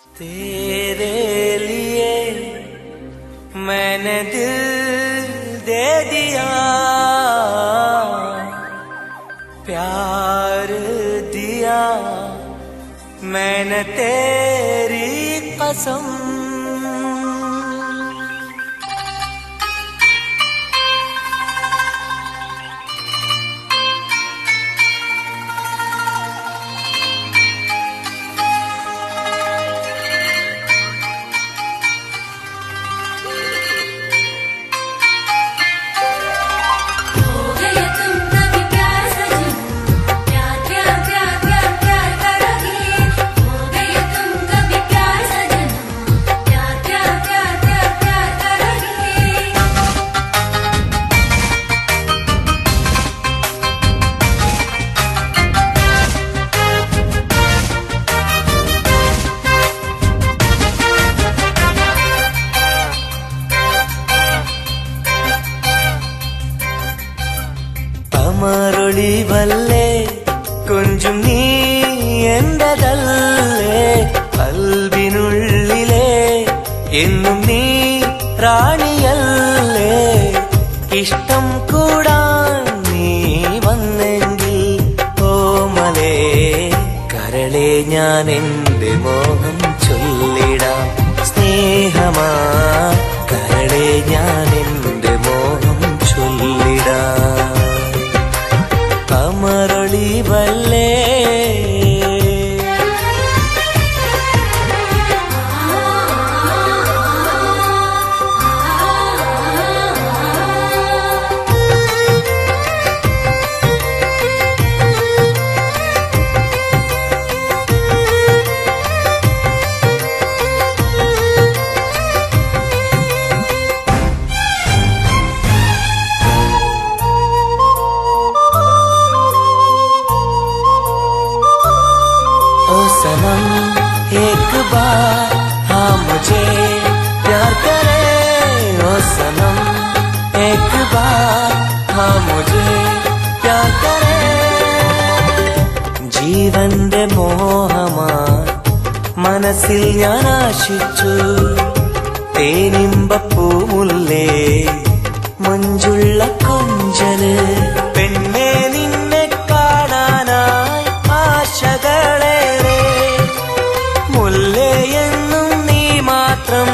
तेरे लिए मैंने दिल दे दिया, प्यार दिया मैंने तेरी कसम। അമരൊളിവല്ലേ കൊഞ്ചും നീ എന്റതല്ലേ, കൽവിനുള്ളിലെ എന്നും നീ റാണിയല്ലേ. ഇഷ്ടം കൂടാൻ നീ വന്നെങ്കിൽ ഓമലേ കരളെ ഞാൻ എന്റെ മോഹം ചൊല്ലിടാം. സ്നേഹമാ കരളെ ഞാൻ എന്റെ മോഹം ചൊല്ലിടാം. അമരൊളിവല്ലേ सनम एक बार हाँ मुझे प्यार करे, ओ सनम एक बार हाँ मुझे प्यार करे. ജീവന്റെ മോഹമായി മനസ്സിൽ ഞാൻ ആശിച്ചു, തേനിമ്പപ്പൂമുല്ലേ മഞ്ചുള്ള കൊഞ്ചല്. പെണ്ണെ നിന്നെ കാണാനായി ആശകളെ, മുല്ലയെന്നും നീ മാത്രം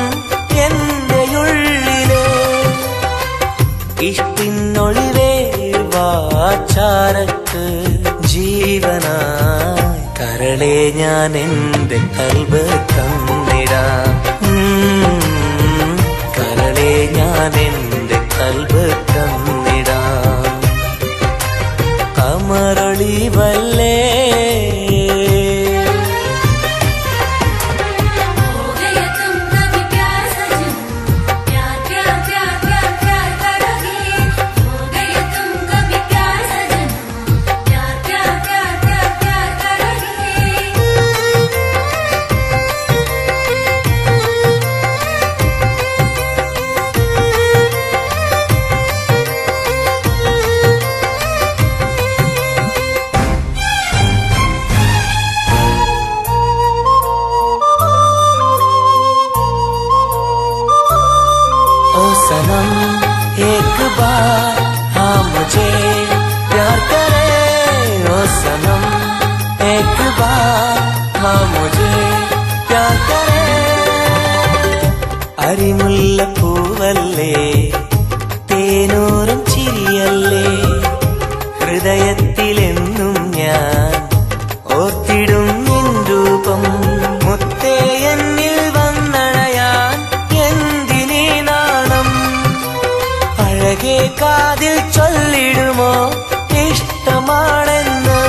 എന്റെ ഉള്ളിലെ. ഇഷ്ടിനൊളിവേ വാചാരക്ക് ജീവനായി കരളെ ഞാൻ എന്റെ കൽബ് തന്നിടാം. കരളെ ഞാൻ എന്റെ കൽബ് തന്നിടാം. അമരൊളിവല്ലേ सनम एक बार हाँ मुझे प्यार करे, ओ सनम एक बार हाँ मुझे प्यार करे. അരിമുല്ലപ്പൂവല്ലേ തേനൂറും ചിരിയല്ലേ, ഹൃദയത്തിലെന്നും ഞാൻ ഓർത്തിടും നിൻ രൂപം. മുത്തേ എന്നിൽ വന്നണയാൻ എന്തിനീ നാണം, അഴകെ കാതിൽ ചൊല്ലിടുമോ ഇഷ്ടമാണെന്ന്.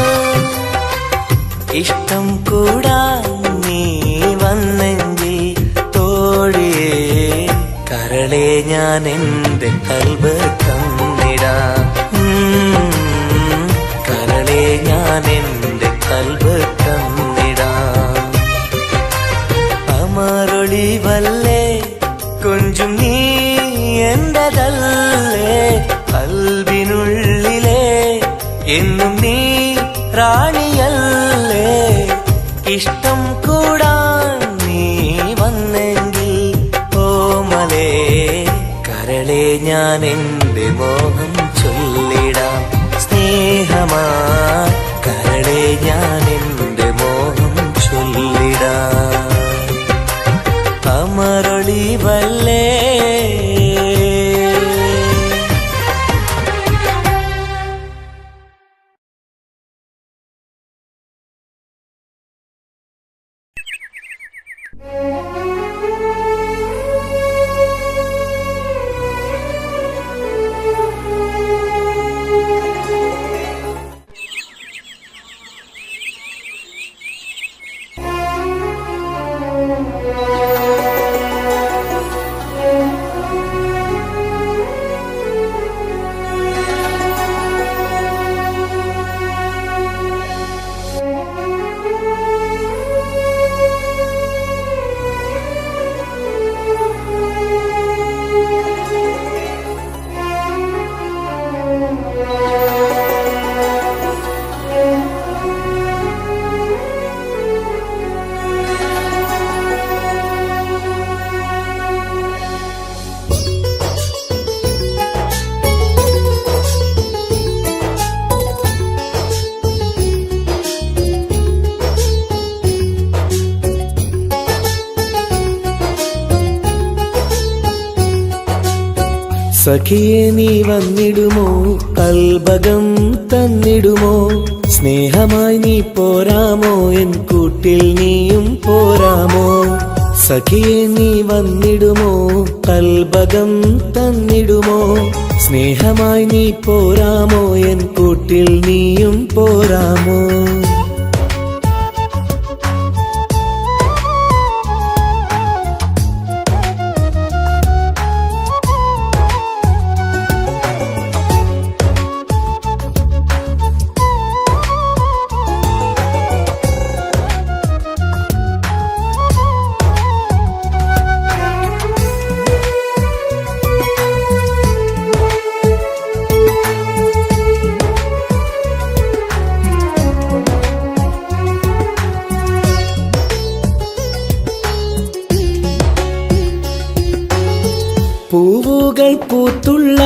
ഇഷ്ടം കൂടാൻ നീ വന്നെങ്കിൽ തോഴിയേ കരളെ ഞാൻ എന്റെ കൽബ് തന്നിടാം. കരളെ ഞാൻ എന്റെ കൽബ് തന്നിടാം. അമരൊളിവല്ലേ കൊഞ്ചും നീ എന്റതല്ലേ, കൽവിനുള്ളിലെ എന്നും നീ റാണിയല്ലേ. ഇഷ്ടം കൂടാൻ നീ ഞാൻ എൻ്റെ മോഹം ചൊല്ലിടാം. സ്നേഹമായി കരളെ ഞാൻ എൻ്റെ മോഹം ചൊല്ലിടാം. അമരൊളിവല്ലേ സഖിയെ നീ വന്നിടുമോ, കൽബകം തന്നിടുമോ, സ്നേഹമായി നീ പോരാമോ, എൻ കൂട്ടിൽ നീയും പോരാമോ. സഖിയെ നീ വന്നിടുമോ, കൽബകം തന്നിടുമോ, സ്നേഹമായി നീ പോരാമോ, എൻ കൂട്ടിൽ നീയും പോരാമോ. പൂവുകൾ പൂത്തുള്ള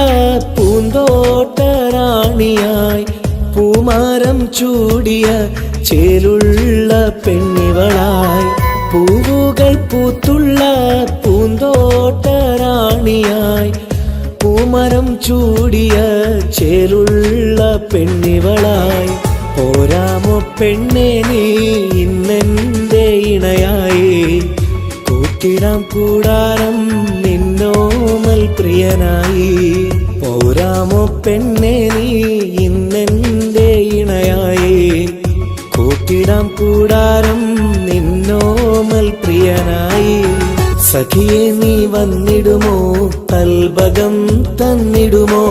പൂന്തോട്ടറാണിയായി, പൂമാരം ചൂടിയ ചേലുള്ള പെണ്ണിവളായി. പൂവുകൾ പൂത്തുള്ള പൂന്തോട്ടറാണിയായി, പൂമരം ചൂടിയ ചേലുള്ള പെണ്ണിവളായി. പോരാമോ പെണ്ണെ നീ ഇന്നെന്റെ ഇണയായി, കൂട്ടിടാം കൂടാരം നിന്നോമൽ പ്രിയനായി. പോരാമോ പെണ്ണെ നീ ഇന്നെന്റെ ഇണയായി, കൂട്ടിടാം കൂടാരം നിന്നോമൽ പ്രിയനായി. സഖിയെ നീ വന്നിടുമോ, കൽബകം തന്നിടുമോ,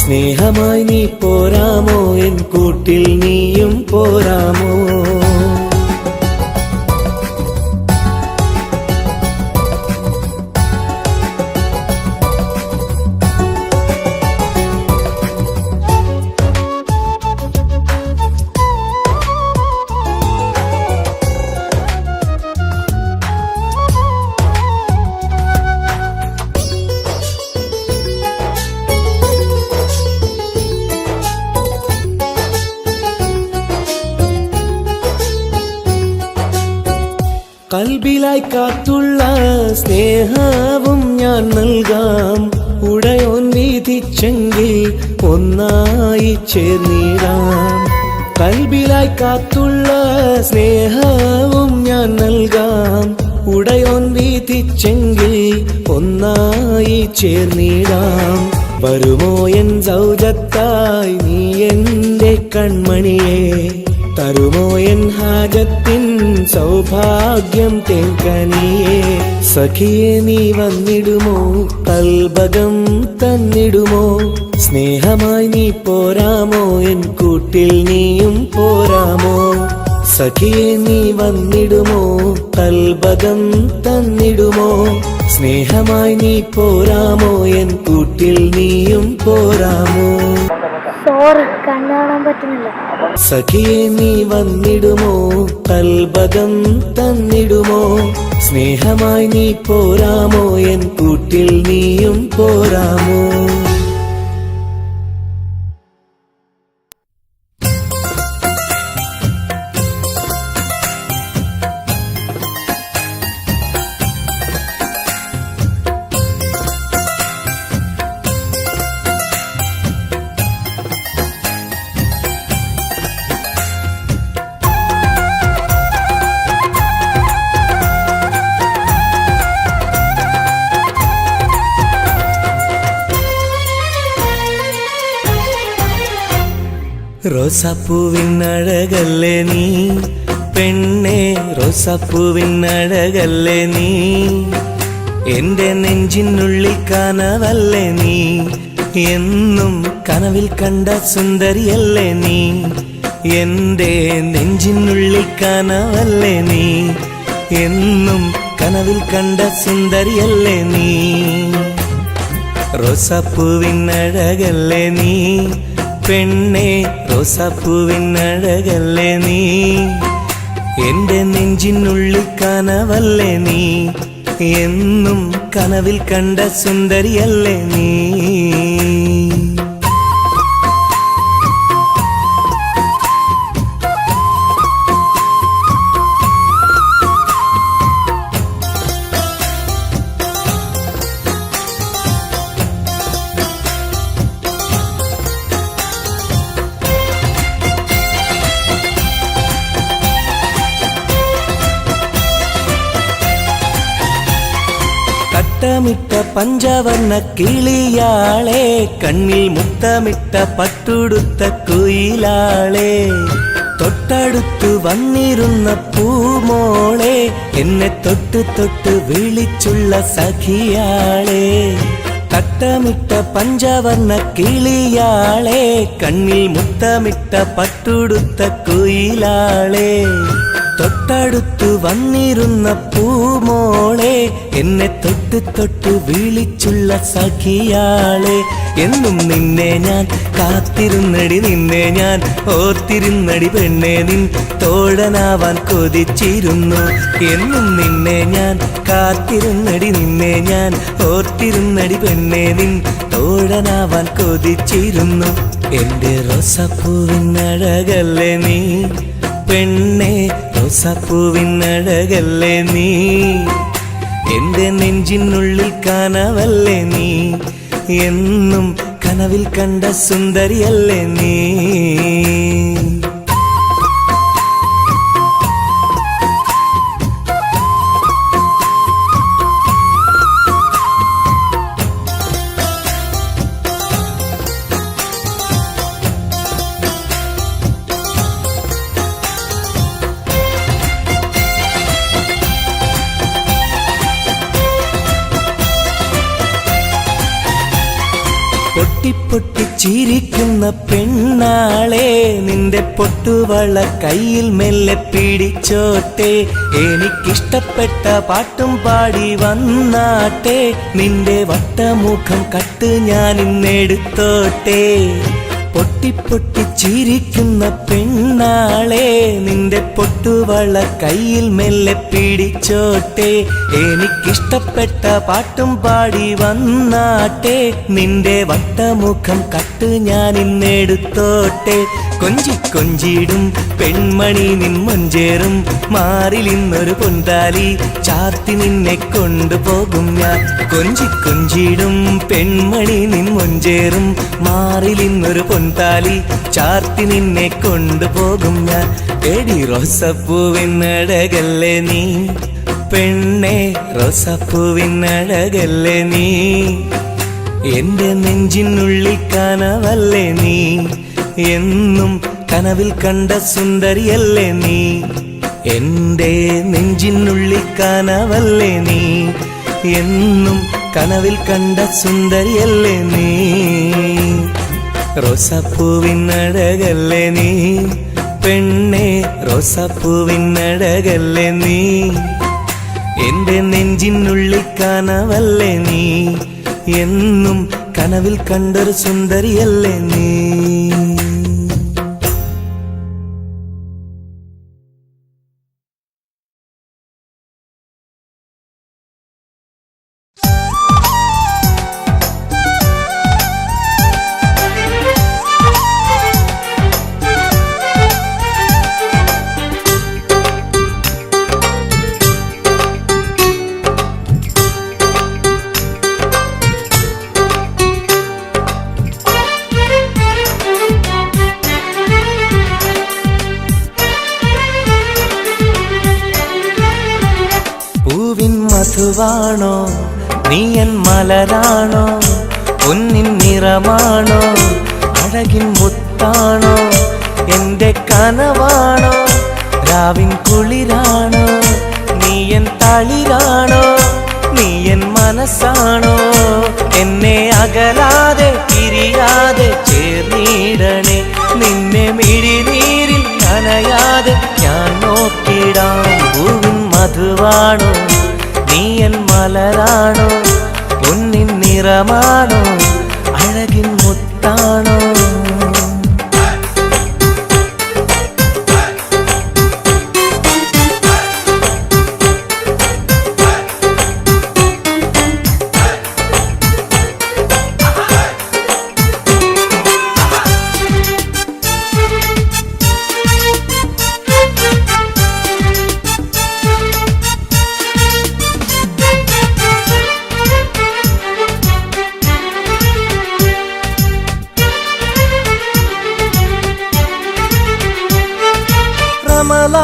സ്നേഹമായി നീ പോരാമോ, എൻ കൂട്ടിൽ നീയും പോരാമോ. കൽബിലായി കാത്തുള്ള സ്നേഹവും ഞാൻ നൽകാം, ഉടയോൻ വിധിച്ചെങ്കിൽ ഒന്നായി ചേർന്നിടാം. കൽബിലായി കാത്തുള്ള സ്നേഹവും ഞാൻ നൽകാം, ഉടയോൻ വിധിച്ചെങ്കിൽ ഒന്നായി ചേർന്നിടാം. വരുമോ എൻ സൗജത്തായി നീ എന്റെ കൺമണിയെ, തരുമോ എൻ ഹാജത്തിൻ സൗഭാഗ്യം തേങ്കനിയേ. സഖിയെ നീ വന്നിടുമോ, കൽബകം തന്നിടുമോ, സ്നേഹമായി നീ പോരാമോ, എൻ കൂട്ടിൽ നീയും പോരാമോ. സഖിയെ നീ വന്നിടുമോ, കൽബകം തന്നിടുമോ, സ്നേഹമായി നീ പോരാമോ, എൻ കൂട്ടിൽ നീയും പോരാമോ. കാണാൻ പറ്റുന്നില്ല. സഖിയെ നീ വന്നിടുമോ, കൽബകം തന്നിടുമോ, സ്നേഹമായി നീ പോരാമോ, എൻ കൂട്ടിൽ നീയും പോരാമോ? റോസാപ്പൂവിൻ അഴകല്ലേ നീ പെണ്ണേ, റോസാപ്പൂവിൻ അഴകല്ലേ നീ, എന്റെ നെഞ്ചിനുള്ളിൽ കനവല്ലേ നീ, എന്നും കനവിൽ കണ്ട സുന്ദരിയല്ലേ നീ, എന്റെ നെഞ്ചിനുള്ളിൽ കനവല്ലേ നീ, എന്നും കനവിൽ കണ്ട സുന്ദരിയല്ലേ നീ. റോസാപ്പൂവിൻ അഴകല്ലേ നീ പെണ്ണേ, റോസാപ്പൂവിൻ അഴകല്ലേ നീ, എന്റെ നെഞ്ചിനുള്ളിൽ കനവല്ലേ നീ, എന്നും കനവിൽ കണ്ട സുന്ദരിയല്ലേ നീ. മുത്തമിട്ട പഞ്ചവർണ്ണ കിളിയാളെ, കണ്ണിൽ മുത്തമിട്ട പട്ടുടുത്ത കുയിലാളെ, തൊട്ടടുത്തു വന്നിരുന്ന പൂമോളെ, എന്നെ തൊട്ട് തൊട്ട് വിളിച്ചുള്ള സഖിയാളെ. തട്ടമിട്ട പഞ്ചവർണ്ണ കിളിയാളെ, കണ്ണിൽ മുത്തമിട്ട പട്ടുടുത്ത കുയിലാളെ, തൊട്ടടുത്തു വന്നിരുന്ന പൂമോളെ, എന്നെ തൊട്ട് തൊട്ട് വിളിച്ചുള്ള സഖിയാളെ. എന്നും നിന്നെ ഞാൻ കാത്തിരുന്നടി, നിന്നെ ഞാൻ ഓർത്തിരുന്നടി പെണ്ണെ, നിൻ തോഴനാവാൻ കൊതിച്ചിരുന്നു. എന്നും നിന്നെ ഞാൻ കാത്തിരുന്നടി, നിന്നെ ഞാൻ ഓർത്തിരുന്നടി പെണ്ണെ, നിൻ തോഴനാവാൻ കൊതിച്ചിരുന്നു. എന്റെ റോസാപ്പൂവിൻ അഴകല്ലേ നീ പെണ്ണേ, റോസാപ്പൂവിൻ അഴകല്ലേ നീ, എന്റെ നെഞ്ചിനുള്ളിൽ കനവല്ലേ നീ, എന്നും കനവിൽ കണ്ട സുന്ദരിയല്ലേ നീ. പൊട്ടിപ്പൊട്ടി ചിരിക്കുന്ന പെണ്ണാളെ, നിന്റെ പൊട്ടുവള കയ്യിൽ മെല്ലെ പിടിച്ചോട്ടെ, എനിക്കിഷ്ടപ്പെട്ട പാട്ടും പാടി വന്നാട്ടെ, നിന്റെ വട്ടമുഖം കട്ട് ഞാൻ ഇന്നെടുത്തോട്ടെ. പൊട്ടിപ്പൊട്ടി ചിരിക്കുന്ന പെണ്ണാളെ, നിന്റെ പൊട്ടുവള കയ്യിൽ മെല്ലെ പിടിച്ചോട്ടെ, എനിക്കിഷ്ടപ്പെട്ട പാട്ടും പാടി വന്നാട്ടെ, നിന്റെ വട്ടമുഖം കട്ട് ഞാൻ ഇന്നെടുത്തോട്ടെ. കൊഞ്ചി കൊഞ്ചിടും പെൺമണി നിൻ മൊഞ്ചേറും മാറിലിന്നൊരു പൊന്താലി ചാത്തി നിന്നെ കൊണ്ടുപോകും ഞാൻ. കൊഞ്ചി കൊഞ്ചിടും പെൺമണി നിൻ മൊഞ്ചേറും മാറിലിന്നൊരു പൊന്താലി ചാത്തി നിന്നെ കൊണ്ടുപോകും ഞാൻ. എടി റോസാപ്പൂവിൻ അഴകല്ലേ നീ പെണ്ണേ, റോസാപ്പൂവിൻ അഴകല്ലേ നീ, എന്റെ നെഞ്ചിനുള്ളിൽ കനവല്ലേ നീ, എന്നും കനവിൽ കണ്ട സുന്ദരിയല്ലേ നീ, എന്റെ നെഞ്ചിനുള്ളിൽ കനവല്ലേ നീ, എന്നും കനവിൽ കണ്ട സുന്ദരിയല്ലേ നീ. റോസാപ്പൂവിൻ അഴകല്ലേ നീ പെണ്ണേ, റോസാപ്പൂവിൻ അഴകല്ലേ നീ, എന്റെ നെഞ്ചിനുള്ളിൽ കനവല്ലേ നീ, എന്നും കനവിൽ കണ്ടൊരു സുന്ദരിയല്ലേ നീ. പൂവിൻ മധുവാണോ നീ എൻ മലരാണോ പൊന്നിൻ നിറമാണോ അഴകിൻ മുത്താണോ എന്റെ കനവാണോ രാവിൻ കുളിരാണോ നീ എൻ തളിരാണോ നീ എൻ മനസ്സാണോ എന്നെ അകലാതെ പിരിയാതെ ചേർന്നിടണേ നിന്നെ മിഴിനീരിൽ നനയാതെ ഞാൻ നോക്കിടാം പൂവിൻ മധുവാണോ നീ എൻ മലരാണോ പൊന്നിൻ നിറമാണോ അഴകിൻ മുത്താണോ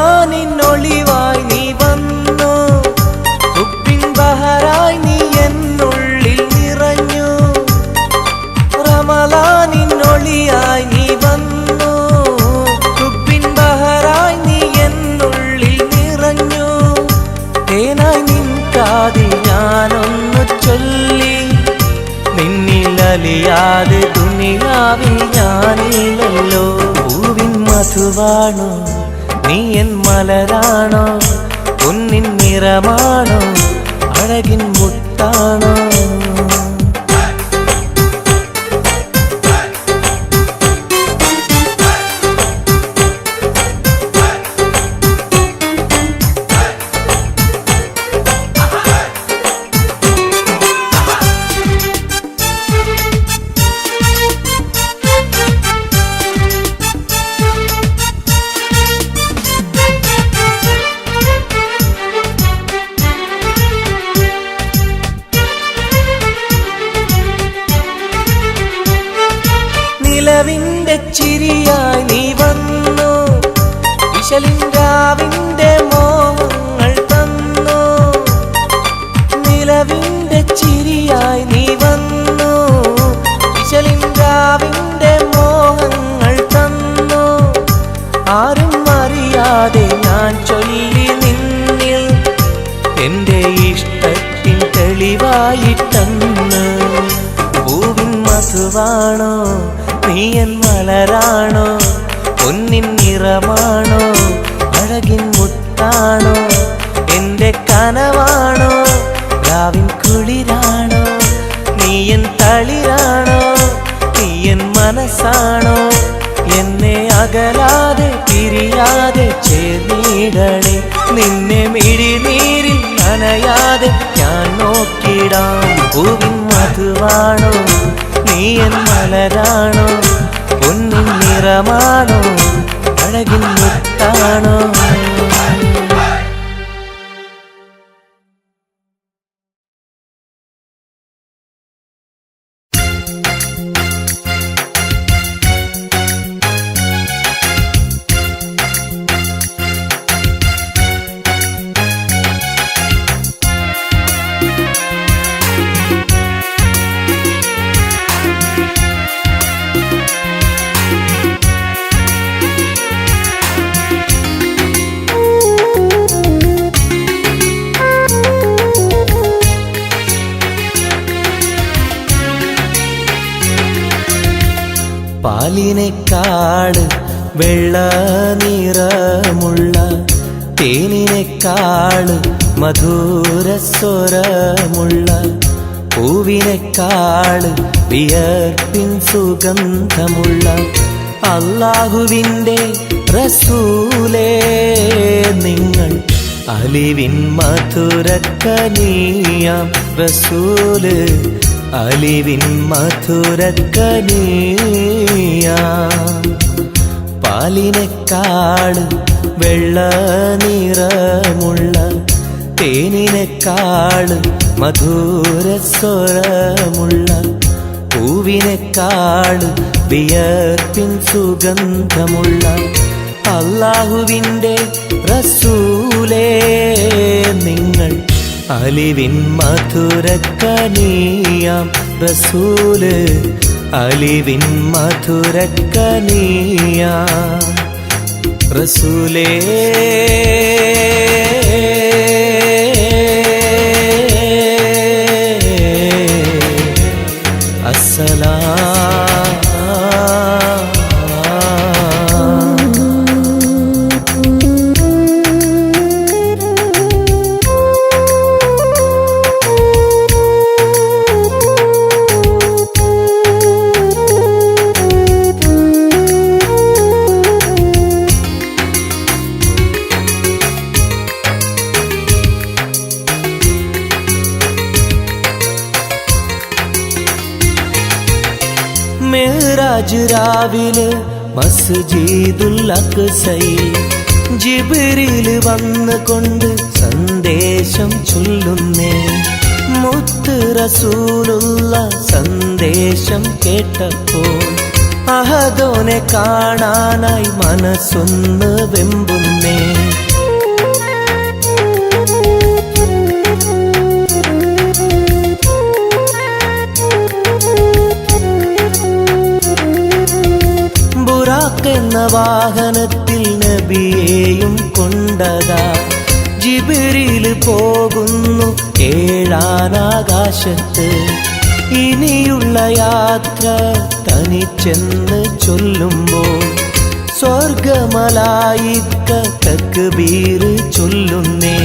റമളാനിന്നൊളിവായി നീ വന്നു ഉപ്പിൻ ബഹറായി നീ എന്നുള്ളിൽ നിറഞ്ഞു റമളാനിന്നൊളിയായി നീ വന്നു ഉപ്പിൻ ബഹറായി നീ എന്നുള്ളിൽ നിറഞ്ഞു തേനായി നിൻ കാതിൽ ഞാനൊന്നു ചൊല്ലി നിന്നിലലിയാതെ ദുനിയാവിൽ ഞാനില്ലല്ലോ പൂവിൻ മധുവാണോ നീ എൻ മലരാണോ പൊന്നിൻ നിറമാണോ അഴകിൻ മുത്താണോ നിലവിന്റെ ചിരിയായി നീ വന്നു വിശലിൻരാവിന്റെ മോഹങ്ങൾ തന്നു നിലവിന്റെ ചിരിയായി നീ വന്നു വിശലിൻരാവിന്റെ മോഹങ്ങൾ തന്നു ആരും അറിയാതെ ഞാൻ ചൊല്ലി നിന്നിൽ എന്റെ ഇഷ്ടത്തിൻ തെളിവായിട്ടന്ന് പൂവിൻ മധുവാണോ നീ എൻ മലരാണോ പൊന്നിൻ നിറമാണോ അഴകിൻ മുത്താണോ എന്റെ കനവാണോ രാവിൻ കുളിരാണോ നീ എൻ തളിരാണോ നീ എൻ മനസ്സാണോ എന്നെ അകലാതെ പിരിയാതെ ചേർന്നിടണേ നിന്നെ മിഴിനീരിൽ നനയാതെ ഞാൻ നോക്കിടാം പൂവിൻ മധുവാണോ നീ എൻ മലരാണോ പൊന്നിൻ നിറമാണോ അഴകിൻ മുത്താണോ പാലിനേക്കാട് വെള്ള നിറമുള്ള തേനിനേക്കാട് മധുരസ്വരമുള്ള പൂവിനേക്കാട് വിയർപ്പിൻ സുഗന്ധമുള്ള അല്ലാഹുവിൻ്റെ റസൂലേ നിങ്ങൾ അലിവിൻ മധുരക്കനിയാം റസൂല് അലിവിൻ മധുരക്കനിയാം പാലിനേക്കാട് വെള്ള നിറമുള്ള തേനിനേക്കാട് മധുരസ്വരമുള്ള പൂവിനേക്കാട് വിയർപ്പിൻ സുഗന്ധമുള്ള അല്ലാഹുവിൻ്റെ റസൂലേ നിങ്ങൾ അലിവിൻ മധുരക്കനിയാം റസൂല് അലിവിൻ മധുരക്കനിയാം റസൂലേ മിഅ്റാജ് രാവിലെ മസ്ജിദുൽ അഖ്സയിൽ ജിബ്രീൽ വന്നുകൊണ്ട് സന്ദേശം ചൊല്ലുന്നേ. മുത്ത് റസൂലുള്ള സന്ദേശം കേട്ടപ്പോൾ അഹദോനെ കാണാനായി മനസ്സൊന്ന് വെമ്പുന്നേ. എന്ന വാഹനത്തിൽ നബിയെയും കൊണ്ടതാ ജിബ്രീൽ പോകുന്നു ഏഴാനാകാശത്ത്. ഇനിയുള്ള യാത്ര തനിച്ചെന്ന് ചൊല്ലുമ്പോൾ സ്വർഗമലായിക്ക തക്ബീർ ചൊല്ലുന്നേ.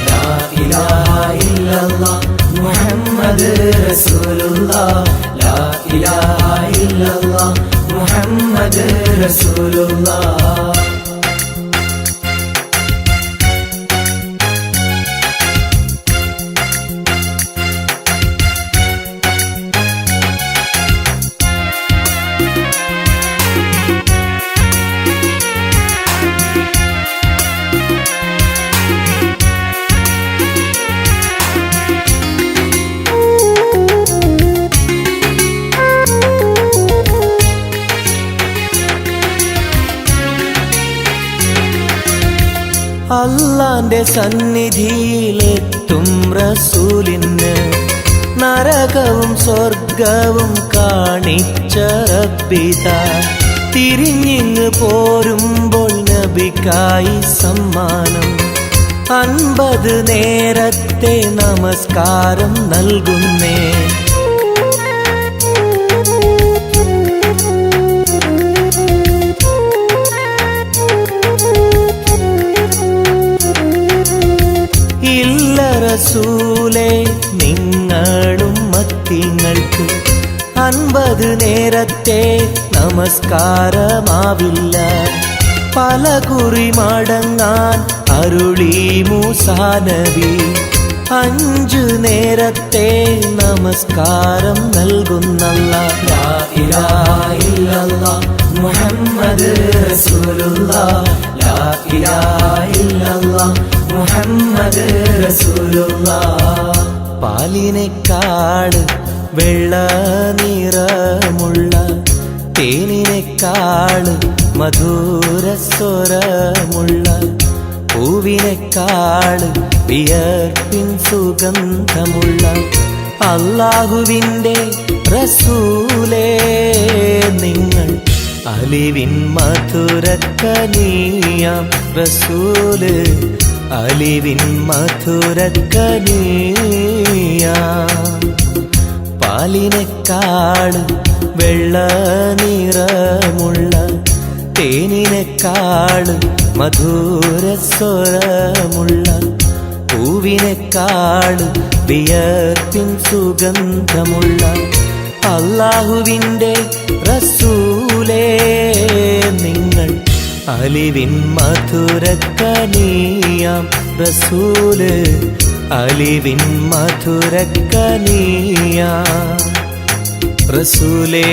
ലാ ഇലാഹ ഇല്ലല്ലാഹ് മുഹമ്മദ് റസൂലുള്ളാഹ് ലാ ഇലാഹ ഇല്ലല്ലാഹ് മുഹമ്മദ് റസൂലുള്ളാഹ്. അല്ലാന്റെ സന്നിധിയിലെത്തും റസൂലിന് നരകവും സ്വർഗവും കാണിച്ച റബ്ബിതാ. തിരിഞ്ഞിങ്ങ് പോരുമ്പോൾ നബിക്കായി സമ്മാനം 50 നേരത്തെ നമസ്കാരം നൽകുന്നേ. റസൂലേ നിങ്ങളും മത്തിങ്ങൾക്ക് 50 നേരത്തെ നമസ്കാരമാവില്ല. പല കുറി മടങ്ങാൻ അരുളി മൂസാ നബി. 5 നേരത്തെ നമസ്കാരം നൽകുന്നല്ലാഹ്. ലാ ഇലാഹ ഇല്ലല്ലാഹ് മുഹമ്മദ് റസൂലുള്ളാഹ് ലാ ഇലാഹ ഇല്ലല്ലാഹ് മുഹമ്മദ് റസൂലുള്ളാഹ്. പാലിനേക്കാൾ വെള്ള നിറമുള്ള തേനിനേക്കാൾ മധുരസ്വരമുള്ള പൂവിനേക്കാൾ വിയർപ്പിൻ സുഗന്ധമുള്ള അല്ലാഹുവിൻ്റെ റസൂലേ നിങ്ങൾ അലിവിൻ മധുരക്കനിയാം റസൂല് അലിവിൻ മധുരക്കനിയാം. പാലിനേക്കാൾ വെള്ള നിറമുള്ള തേനിനേക്കാൾ മധുരസ്വരമുള്ള പൂവിനേക്കാൾ വിയർപ്പിൻ സുഗന്ധമുള്ള അല്ലാഹുവിൻ്റെ റസൂലേ നിങ്ങൾ അലിവിൻ മധുരക്കനിയാം റസൂല് അലിവിൻ മധുരക്കനിയാം റസൂലേ.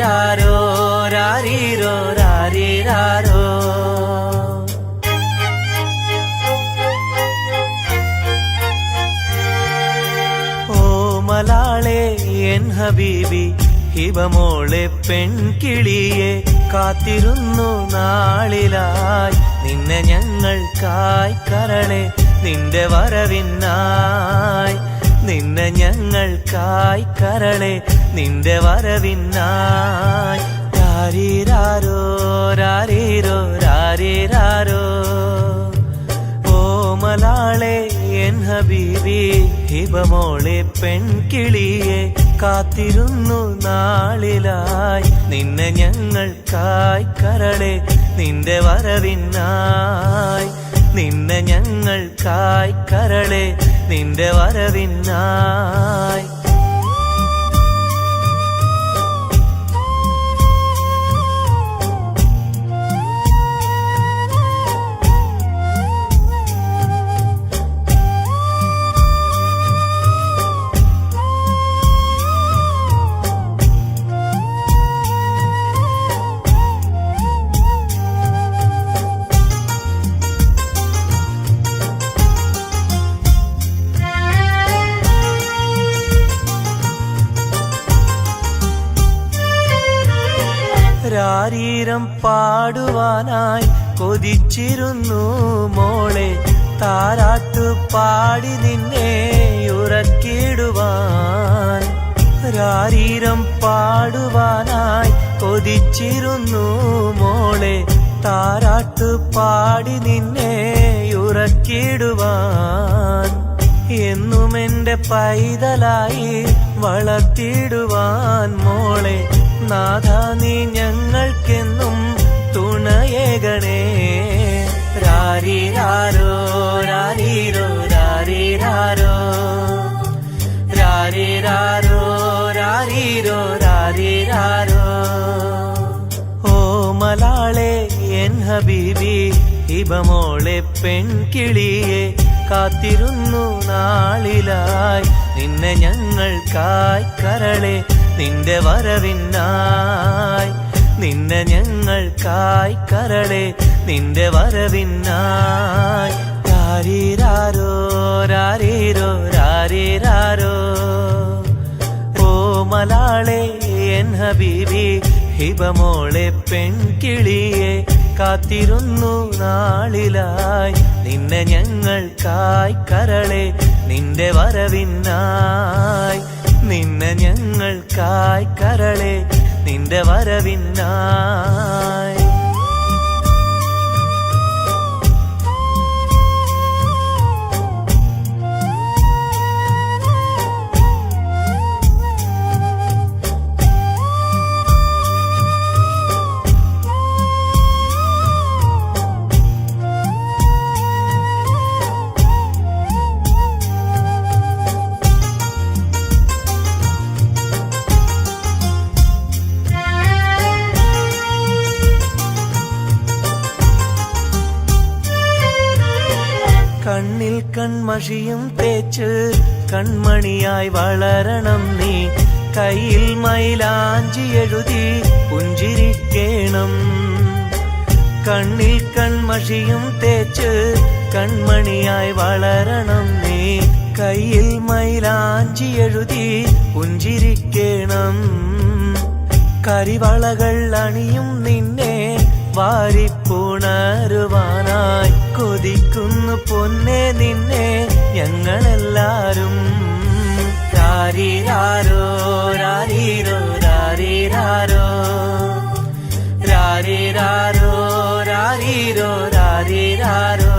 രാരീരാരോ രാരീരോ രാരീരാരോ. ഓമലാളെ എൻ ഹബീബി ഹിബമോളെ പെൺകിളിയെ കാത്തിരുന്നു നാളിലായി നിന്നെ ഞങ്ങൾക്കായി കരളെ നിന്റെ വരവിനായി. നിന്നെ ഞങ്ങൾക്കായി കരളെ നിന്റെ വരവിനായി. രാരീരാരോ രാരീരോ രാരീരാരോ. ഓമലാളെ എൻ ഹബീബി ഹിബമോളെ പെൺകിളിയെ കാത്തിരുന്നു നാളിലായി നിന്നെ ഞങ്ങൾക്കായി കരളെ നിന്റെ വരവിനായി. നിന്നെ ഞങ്ങൾക്കായി കരളെ നിന്റെ വരവിനായി. രാരീരം പാടുവാനായി കൊതിച്ചിരുന്നു മോളെ താരാട്ടു പാടി നിന്നെ ഉറക്കിടുവാൻ. രാരീരം പാടുവാനായി കൊതിച്ചിരുന്നു മോളെ താരാട്ടു പാടി നിന്നെ ഉറക്കിടുവാൻ. എന്നും എന്റെ പൈതലായി വളർത്തിടുവാൻ മോളെ നാഥ നീ ഞങ്ങൾക്കെന്നും തുണയേകണേ. രാരീരാരോ രാരീരോ രാരീരാരോ. രാരീരാരോ രാരീരോ രാരീരാരോ. ഓമലാളെ എൻ ഹബീബി ഹിബമോളെ പെൺകിളിയെ കാത്തിരുന്നു നാളിലായി നിന്നെ ഞങ്ങൾക്കായി കരളെ നിന്റെ വരവിനായി. നിന്നെ ഞങ്ങൾക്കായി കരളെ നിന്റെ വരവിനായി. രാരീരാരോ രാരീരോ രാരീരാരോ. ഓമലാളെ എൻ ഹബീബി ഹിബമോളെ പെൺകിളിയെ കാത്തിരുന്നു നാളിലായി നിന്നെ ഞങ്ങൾക്കായി കരളെ നിന്റെ വരവിനായി. നിന്നെ ഞങ്ങൾക്കായി കരളെ നിന്റെ വരവിനായി. കണ്ണിൽ കൺമഷിയും തേച്ച് കൺമണിയായി വളരണം നീ. കയ്യിൽ മൈലാഞ്ചി എഴുതി പുഞ്ചിരിക്കേണം. കണ്ണിൽ കൺമഷിയും തേച്ച് കൺമണിയായി വളരണം നീ. കയ്യിൽ മൈലാഞ്ചി എഴുതി പുഞ്ചിരിക്കേണം. കരിവളകൾ അണിയും നിന്നെ വാരിപ്പുണരുവാനായി കൊതിക്കുന്നു പൊന്നെ നിന്നെ ഞങ്ങളെല്ലാരും. രാരീരാരോ രാരീരോ രാരീരാരോ. രാരീരാരോ രാരീരോ രാരീരാരോ.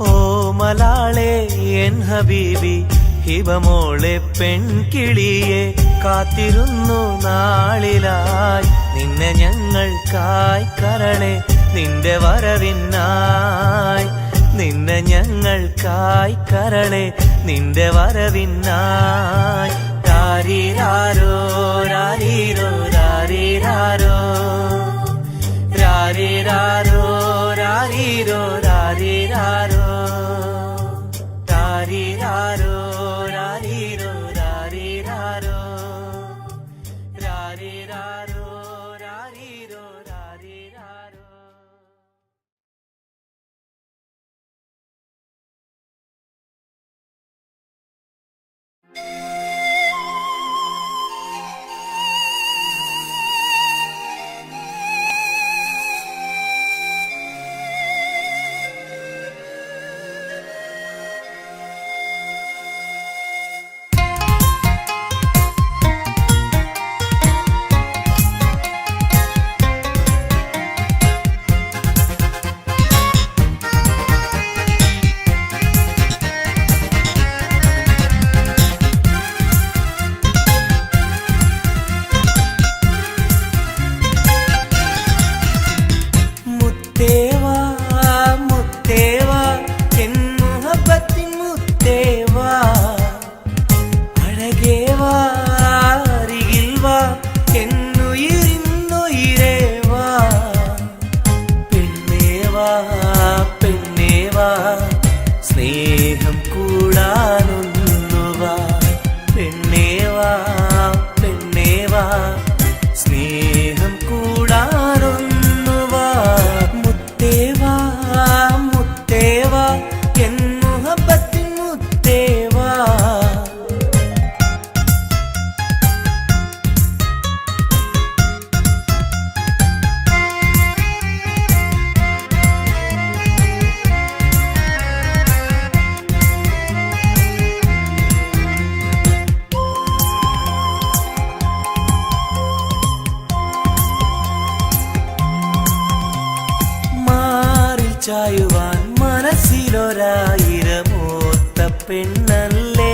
ഓമലാളെ എൻ ഹബീബി ഹിബമോളെ പെൺകിളിയെ കാത്തിരുന്നു നാളിലായി നിന്നെ ഞങ്ങൾക്കായി കരളെ നിന്റെ വരവിനായി. നിന്നെ ഞങ്ങൾക്കായി കരളെ നിന്റെ വരവിനായി. രാരീരാരോ രാരീരോ രാരീരാരോ. രാരീരാരോ രാരീരോ രാരീരാരോ. രാരീരാരോ രാരീരോ രാരീരാരോ. രാരീരാരോ. ചായുവാൻ മനസ്സിലൊരായിരമോത്ത പെണ്ണല്ലേ,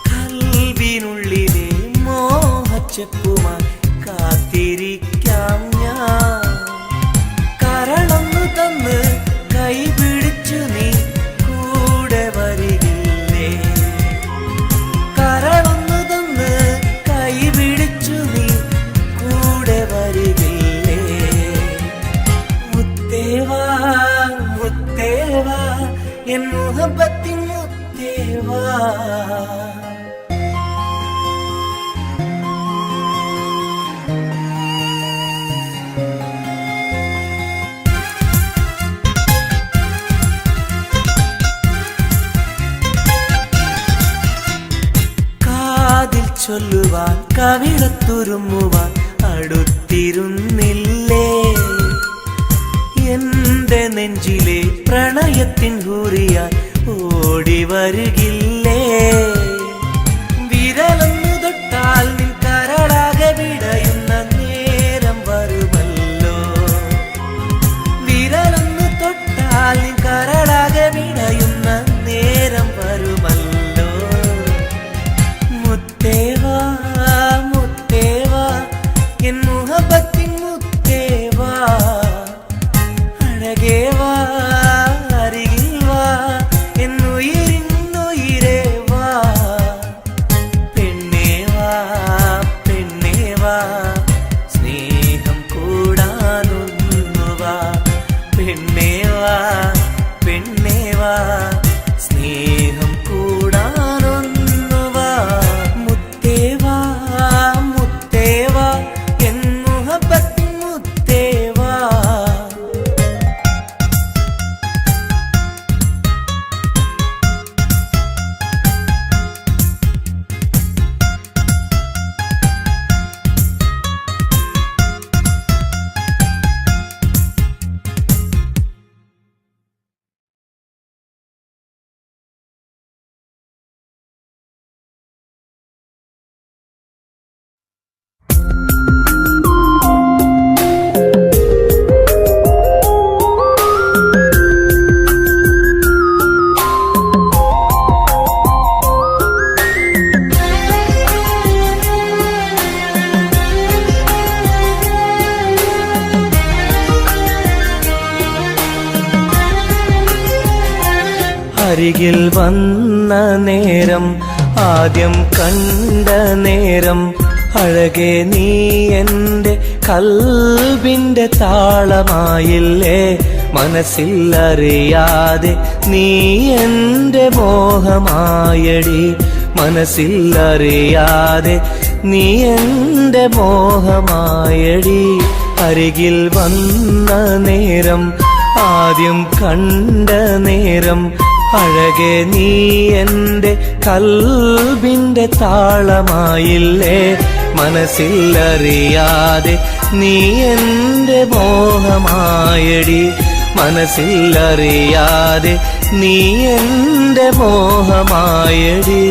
കൽവിനുള്ളിലെ മോഹച്ചെപ്പുമായി കാത്തിരിക്കാം ഞാൻ. കരളൊന്നു തന്ന് കൈ പിടിച്ചു നീ കൂടെ വരികില്ലേ, കരളൊന്നു തന്ന് കൈ പിടിച്ചു നീ കൂടെ വരികില്ലേ. മുത്തേവാ മുത്തേവാ എൻ മുഹബത്തിൻ മുത്തേവാ. ചൊല്ലുവാൻ കവിളത്തുരുമ്മുവാൻ അടുത്തിരുന്നില്ലേ, എന്റെ നെഞ്ചിലെ പ്രണയത്തിൻ ഹൂറിയാൻ ഓടി വരുകില്ലേ. വിരലൊന്നു തൊട്ടാൽ നിൻ കരളാകെ വിടയുന്ന നേരം വരുമല്ലോ, വിരലൊന്നു തൊട്ടാൽ നിൻ കരളാകെ വിടയുന്ന നേരം വരുമല്ലോ. മുത്തേവാ മുത്തേവാ എൻ മുഹബത്തിൻ മുത്തേവാ. അഴകേവാ അരികിൽ വാ എന്നുയിരിന്നുയിരേ വാ. പെണ്ണേവാ പെണ്ണേവാ സ്നേഹം കൂടാനൊന്നുവാ. പെണ്ണേവാ പെണ്ണേവാ സ്നേഹം കൂടാനൊന്നുവാ. മുത്തേവാ മുത്തേവാ എൻ മുഹബത്തിൻ മുത്തേവാ. അരികിൽ വന്ന നേരം ആദ്യം കണ്ട നേരം അഴകെ നീ എൻ്റെ കൽബിൻ്റെ താളമായില്ലേ. മനസ്സിലറിയാതെ നീ എൻ്റെ മോഹമായടി, മനസ്സിലറിയാതെ നീ എൻ്റെ മോഹമായടി. അരികിൽ വന്ന നേരം ആദ്യം കണ്ട നേരം അഴകെ നീ എൻ്റെ കൽബിൻ്റെ താളമായില്ലേ. മനസ്സിലറിയാതെ നീ എൻ്റെ മോഹമായടി, മനസ്സിലറിയാതെ നീ എൻ്റെ മോഹമായടി.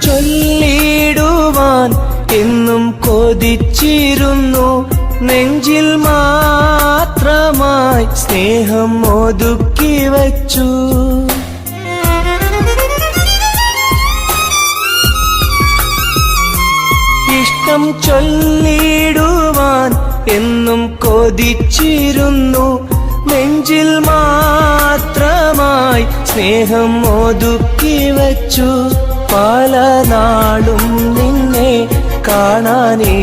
ചൊല്ലിടുവാൻ എന്നും കൊതിച്ചിരുന്നു, നെഞ്ചിൽ മാത്രമായി സ്നേഹം ഒതുക്കി വച്ചു. ഇഷ്ടം ചൊല്ലിടുവാൻ എന്നും കൊതിച്ചിരുന്നു, നെഞ്ചിൽ മാത്രമായി സ്നേഹം ഒതുക്കി വച്ചു. പല നാളും നിന്നെ കാണാനേ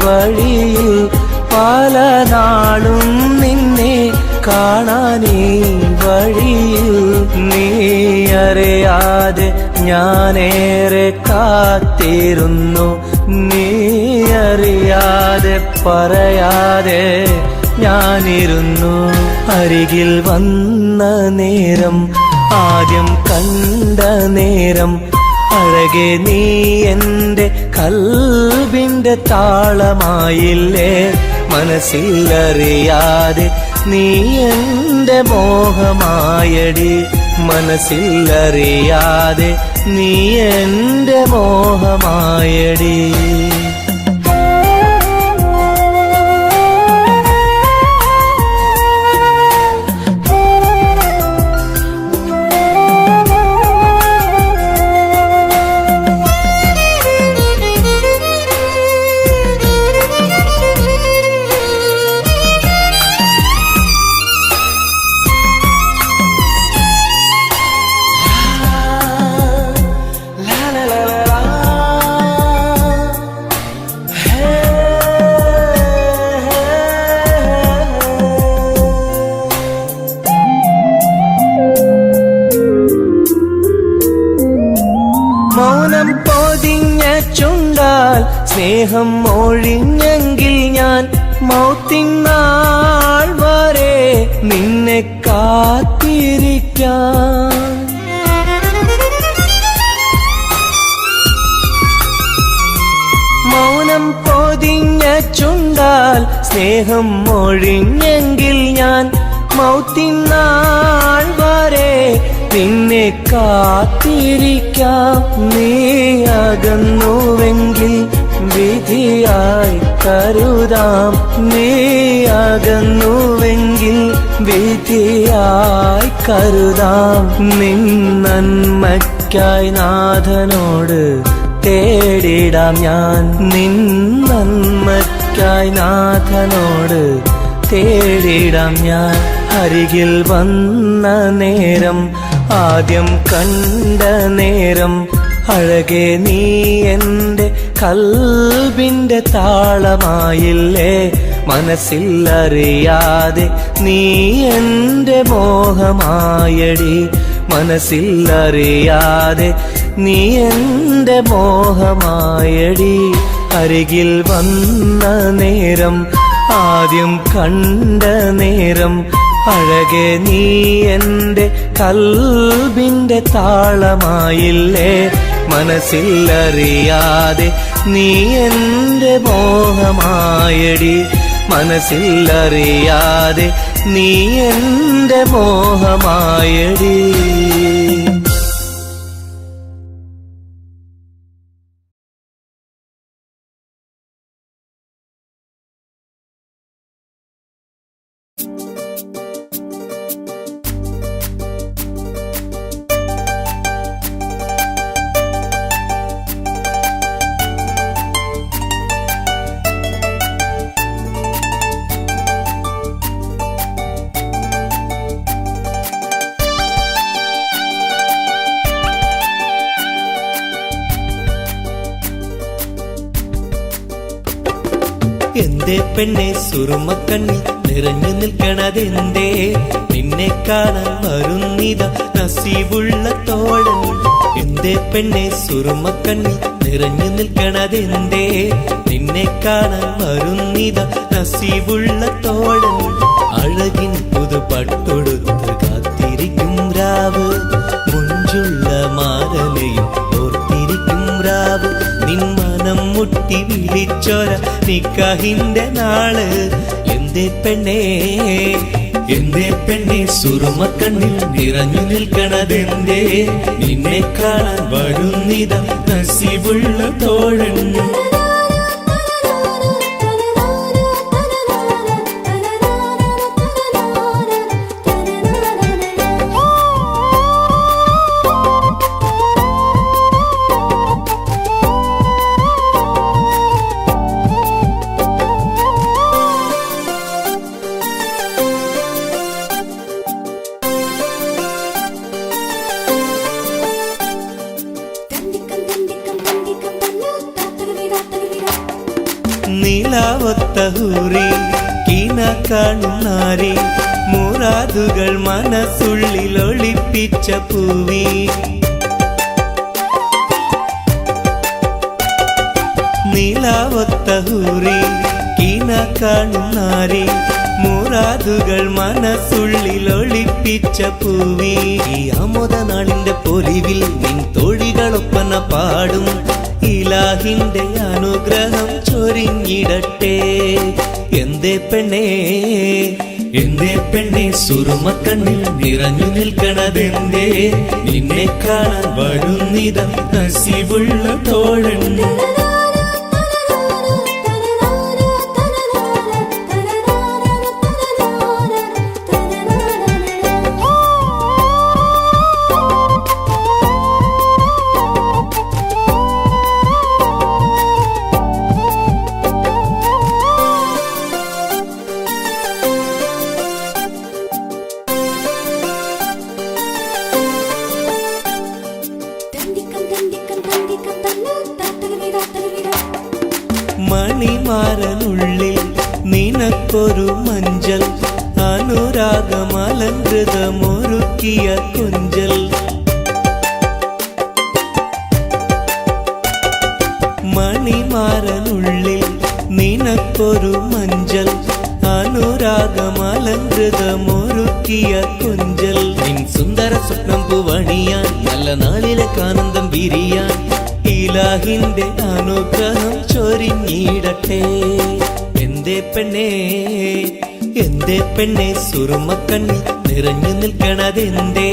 വഴിയിൽ, പല നാളും നിന്നെ കാണാനേ വഴിയിൽ നീ അറിയാതെ ഞാനേറെ കാത്തിരുന്നു. നീ അറിയാതെ പറയാതെ ഞാനിരുന്നു. അരികിൽ വന്ന നേരം, ആദ്യം കണ്ട നേരം, അഴകെ നീ എൻ്റെ കൽബിൻ്റെ താളമായില്ലേ. മനസ്സിലറിയാതെ നീ എൻ്റെ മോഹമായടി. മനസ്സിലറിയാതെ നീ എൻ്റെ മോഹമായടി. മൗനം പൊതിഞ്ഞ ചുണ്ടാൽ സ്നേഹം ഒഴിഞ്ഞെങ്കിൽ ഞാൻ മൗത്തിൻ നാൾ വരെ നിന്നെ കാത്തിരിക്കാം. മൗനം പൊതിഞ്ഞ ചുണ്ടാൽ സ്നേഹം ഒഴിഞ്ഞെങ്കിൽ ഞാൻ മൗത്തിൻ നാൾ വരെ നിന്നെ കാത്തിരിക്കാം. നീ അകന്നുവെങ്കിൽ വിധിയായി കരുതാം. നീ അകന്നുവെങ്കിൽ വിധിയായി കരുതാം. നിൻ നന്മയ്ക്കായി നാഥനോട് തേടിടാം ഞാൻ. നിൻ നന്മയ്ക്കായി നാഥനോട് തേടിടാം ഞാൻ. അരികിൽ വന്ന നേരം, ആദ്യം കണ്ട നേരം, അഴകെ നീ എൻ്റെ കൽബിൻ്റെ താളമായില്ലേ. മനസ്സിലറിയാതെ നീ എൻ്റെ മോഹമായടി. മനസ്സിലറിയാതെ നീ എൻ്റെ മോഹമായടി. അരികിൽ വന്ന നേരം, ആദ്യം കണ്ട നേരം, അഴകെ നീ എൻ്റെ കൽബിൻ്റെ താളമായില്ലേ. മനസ്സിലറിയാതെ നീ എൻ്റെ മോഹമായടി. മനസ്സിലറിയാതെ നീ എൻ്റെ മോഹമായടി. എന്തേ പെണ്ണെ സുറുമക്കണ്ണി നിറഞ്ഞു നിൽക്കണതെന്തേ? നിന്നെ കാണാൻ വരുന്നിത നസീബുള്ള തോഴൻ. എന്തേ പെണ്ണെ സുറുമക്കണ്ണി നിറഞ്ഞു നിൽക്കണതെന്തേ? നിന്നെ കാണാൻ വരുന്നിത നസീബുള്ള തോഴൻ. അഴകിൻ പുതുപട്ടൊടുത്ത് കാത്തിരിക്കും രാവ്, മുഞ്ചുള്ള മാരലയും ഓർത്തിരിക്കും രാവ്. നിൻ മനം മുട്ടി വിളിച്ചൊര നിക്കാഹിന്റെ നാള്. എന്തേ പെണ്ണേ, എന്തേ പെണ്ണെ സുറുമക്കണ്ണിൽ നിറഞ്ഞു നിൽക്കണതെന്തേ? നിന്നെ കാണാൻ വരുന്നിത നസീബുള്ള തോഴൻ. നീലാവത്ത ഹൂറി കീന കാണുന്നാരി, മുറാദുകൾ മനസ്സുള്ളിൽ ഒളിപ്പി ഒളിപ്പിച്ച പൂവി നിലാവൊത്ത ഹൂറി കീന കാണുന്നാരി മുറാദുകൾ മനസ്സുള്ളിൽ ഒളിപ്പിച്ച പൂവി ഈ ആമോദ നാളിന്റെ പൊലിവിൽ നിൻ തോഴികളൊപ്പന പാടും ഇലാഹിന്റെ അനുഗ്രഹം ചൊരിഞ്ഞിടട്ടെ എന്തേ പെണ്ണേ സുറുമക്കണ്ണിൽ നിറഞ്ഞു നിൽക്കണതെന്തേ നിന്നെ കാണാൻ വരുന്നിത നസീബുള്ള തോഴൻ മണിമാരനുള്ളിൽ നിനക്കൊരു മഞ്ചൽ അനുരാഗമലങ്കൃതമൊരുക്കിയ കൊഞ്ചൽ മണിമാരനുള്ളിൽ നിനക്കൊരു മഞ്ചൽ അനുരാഗമലങ്കൃതമൊരുക്കിയ കൊഞ്ചൽ നിൻ സുന്ദര സ്വപ്നം പൂവണിയാൻ നല്ല നാളിലെ ആനന്ദം വിരിയാൻ ഇലാഹിന്റെ അനുഗ്രഹം ചൊരിഞ്ഞിടട്ടെ എന്തേ പെണ്ണേ സുറുമക്കണ്ണിൽ നിറഞ്ഞു നിൽക്കണതെന്തേ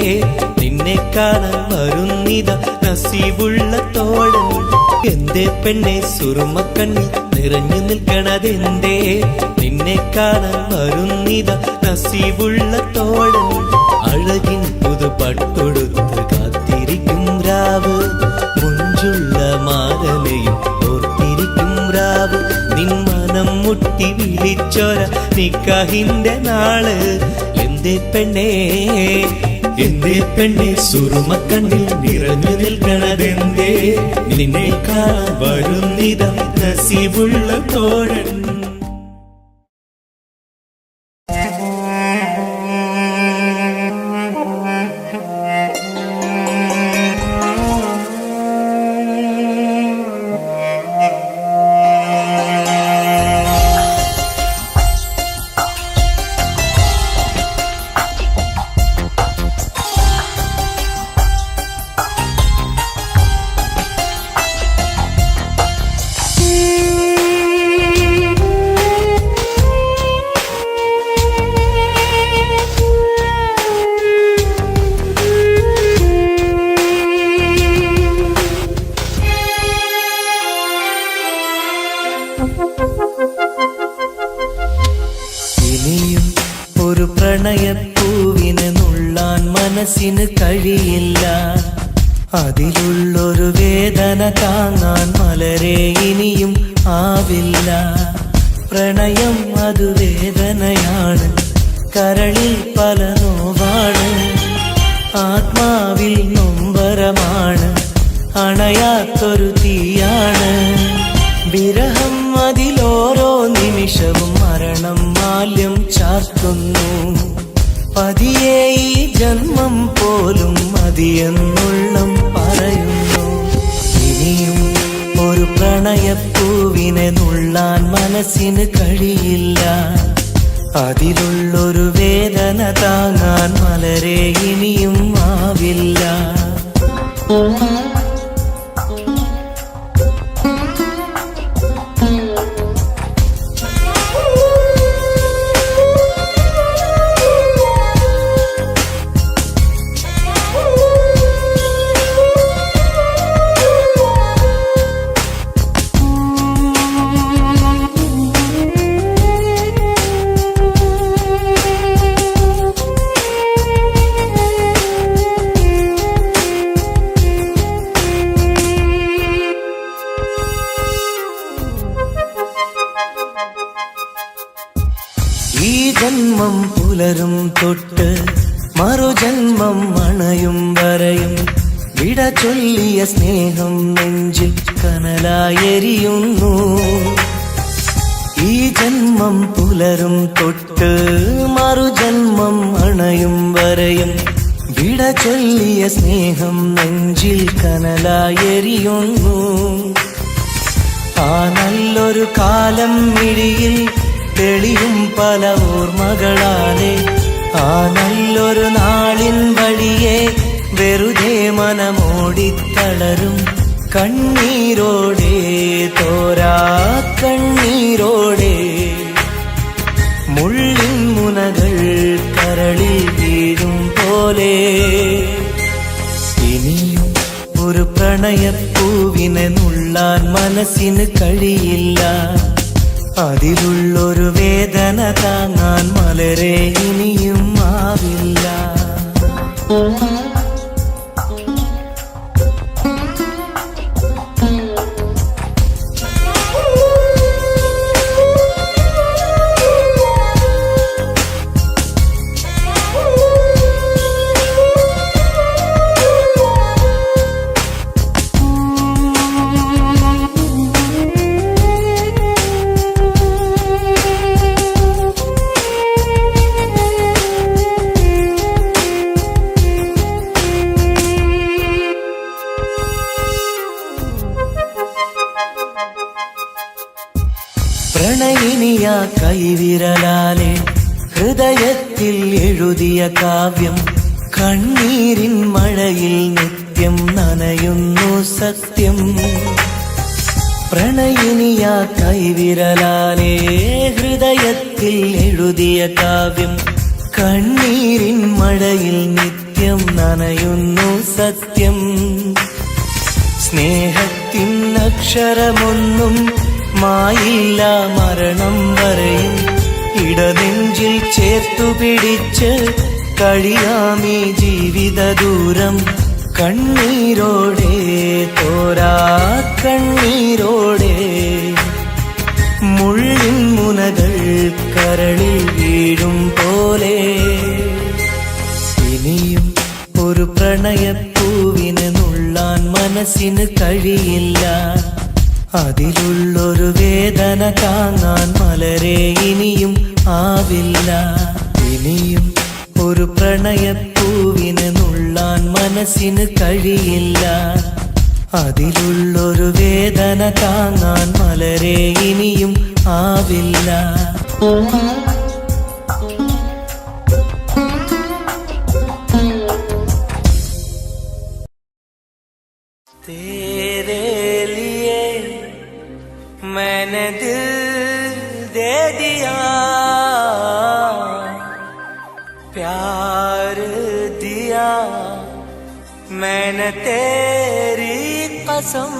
നിന്നെ കാണാൻ വരുന്നിത നസീബുള്ള തോഴൻ എന്തേ പെണ്ണേ സുറുമക്കണ്ണിൽ നിറഞ്ഞു നിൽക്കണതെന്തേ നിന്നെ കാണാൻ വരുന്നിത നസീബുള്ള തോഴൻ അഴകിൻ പുതുപട്ടൊടുത്ത് കാത്തിരിക്കും രാവ് മുഞ്ചുള്ള മാലയും ഓർത്തിരിക്കും രാവ് നിൻ മനം മുട്ടി വിളിച്ചൊര നിക്കാഹിന്റെ നാള് എന്തേ പെണ്ണേ സുറുമക്കണ്ണിൽ നിറഞ്ഞു നിൽക്കണതെന്തേ നിന്നെ കാണാൻ വരുന്നിത നസീബുള്ള തോഴൻ ഇനിയും ഒരു പ്രണയപ്പൂവിനെ നുള്ളാൻ മനസ്സിന് കഴിയില്ല അതിലുള്ളൊരു വേദന താങ്ങാൻ മലരെ ഇനിയും ആവില്ല പ്രണയം അത് വേദനയാണ് കരളിൽ പല നോവാണ് ആത്മാവിൽ നൊമ്പരമാണ് അണയാത്തൊരു തീയാണ് വിരഹം അതിലോരോ നിമിഷവും മരണം മാല്യം ചാർത്തുന്നു പതിയെ ഈ ജന്മം പോലും മതിയെന്നുള്ളം പറയുന്നു ഇനിയും ഒരു പ്രണയപ്പൂവിനെ നുള്ളാൻ മനസ്സിന് കഴിയില്ല അതിലുള്ളൊരു വേദന താങ്ങാൻ മലരെ ഇനിയും ആവില്ല ഈ ജന്മം പുലരും തൊട്ട് മറുജന്മം അണയും വരെയും വിട ചൊല്ലിയ സ്നേഹം നെഞ്ചിൽ കനലായെരിയുന്നു ഈ ജന്മം പുലരും തൊട്ട് മറുജന്മം അണയും വരെയും വിട ചൊല്ലിയ സ്നേഹം നെഞ്ചിൽ കനലായെരിയുന്നു. ആ നല്ലൊരു കാലം മിഴിയിൽ തെളിയും പല ഓർമ്മകളാലെ. ആ നല്ലൊരു നാളിൻ വഴിയെ വെറുതെ മനമോടിത്തളരും കണ്ണീരോടെ, തോരാ കണ്ണീരോടെ. മുള്ളിൻ മുനകൾ കരളിൽ വീഴും പോലെ ഇനിയും ഒരു പ്രണയപ്പൂവിനെ നുള്ളാൻ മനസ്സിന് കഴിയില്ല. അതിലുള്ളൊരു വേദന താങ്ങാൻ മലരെ ഇനിയും ആവില്ല. പ്രണയിനിയ കൈവിരലാലെ ഹൃദയത്തിൽ എഴുതിയ കാവ്യം കണ്ണീരിൻ മഴയിൽ നിത്യം നനയുന്നു സത്യം. പ്രണയിനിയ കൈവിരലാലെ ഹൃദയത്തിൽ എഴുതിയ കാവ്യം കണ്ണീരിൻ മഴയിൽ നിത്യം നനയുന്നു സത്യം. സ്നേഹത്തിൻ അക്ഷരമൊന്നും മായില്ല മരണം വരെയും. ഇടനെഞ്ചിൽ ചേർത്തു പിടിച്ച് കഴിയാമീ ജീവിത ദൂരം കണ്ണീരോടെ, തോരാ കണ്ണീരോടെ. മുള്ളിൻ മുനകൾ കരളിൽ വീഴും പോലെ ഇനിയും ഒരു പ്രണയപ്പൂവിനെ നുള്ളാൻ മനസ്സിന് കഴിയില്ല. അതിലുള്ളൊരു വേദന താങ്ങാൻ മലരെ ഇനിയും ആവില്ല. ഇനിയും ഒരു പ്രണയപ്പൂവിനെ നുള്ളാൻ മനസ്സിന് കഴിയില്ല. അതിലുള്ളൊരു വേദന താങ്ങാൻ മലരെ ഇനിയും ആവില്ല. मैंने दिल दे दिया, प्यार दिया मैंने तेरी कसम.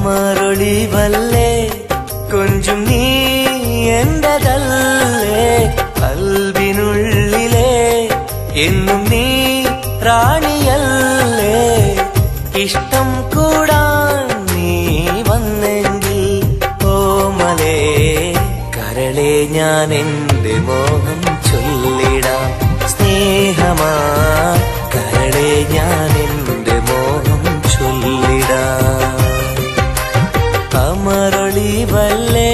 അമരൊളിവല്ലേ കൊഞ്ചും നീ എന്റതല്ലേ, കൽബിനുള്ളിലെ എന്നും നീ റാണിയല്ലേ. ഇഷ്ടം കൂടാൻ നീ വന്നെങ്കിൽ ഓമലേ കരളെ ഞാൻ എന്റെ മോഹം ചൊല്ലിടാം. സ്നേഹമാ കരളെ ഞാൻ എന്റെ മോഹം ചൊല്ലിടാം. അമരൊളിവല്ലേ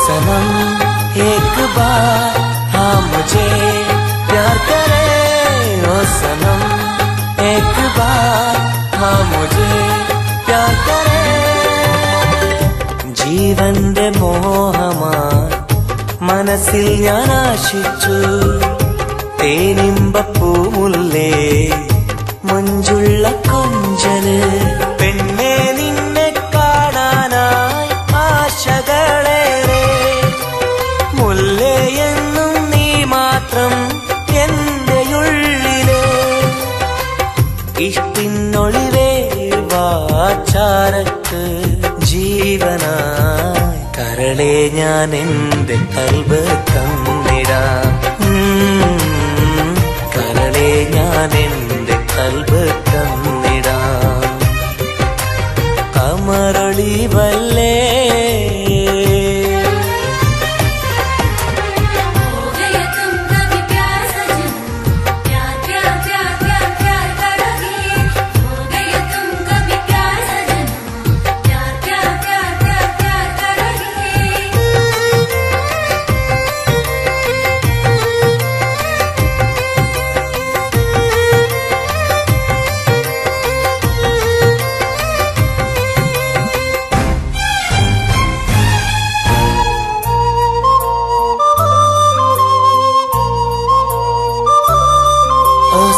सनम एक बार हाँ मुझे प्यार करे ओ सनम एक बार हाँ मुझे प्यार करे ജീവന്റെ മോഹമായി മനസ്സിൽ ഞാൻ ആശിച്ചു തേനിമ്പപ്പൂമുല്ലേ മഞ്ചുള്ള കൊഞ്ചല് പെണ്ണെ നിന്നെ കാണാനായി ആശകളേറെ മുല്ലേ എന്നും നീ മാത്രം എന്റെ ഉള്ളിലെ ഇഷ്ടിനൊളിവേ വാചാരക്ക് ജീവനായി കരളെ ഞാൻ എന്റെ കൽബ് തന്നിടാം കരളെ ഞാൻ എന്റെ കൽബ് തന്നിടാം കമറൊളിവല്ലേ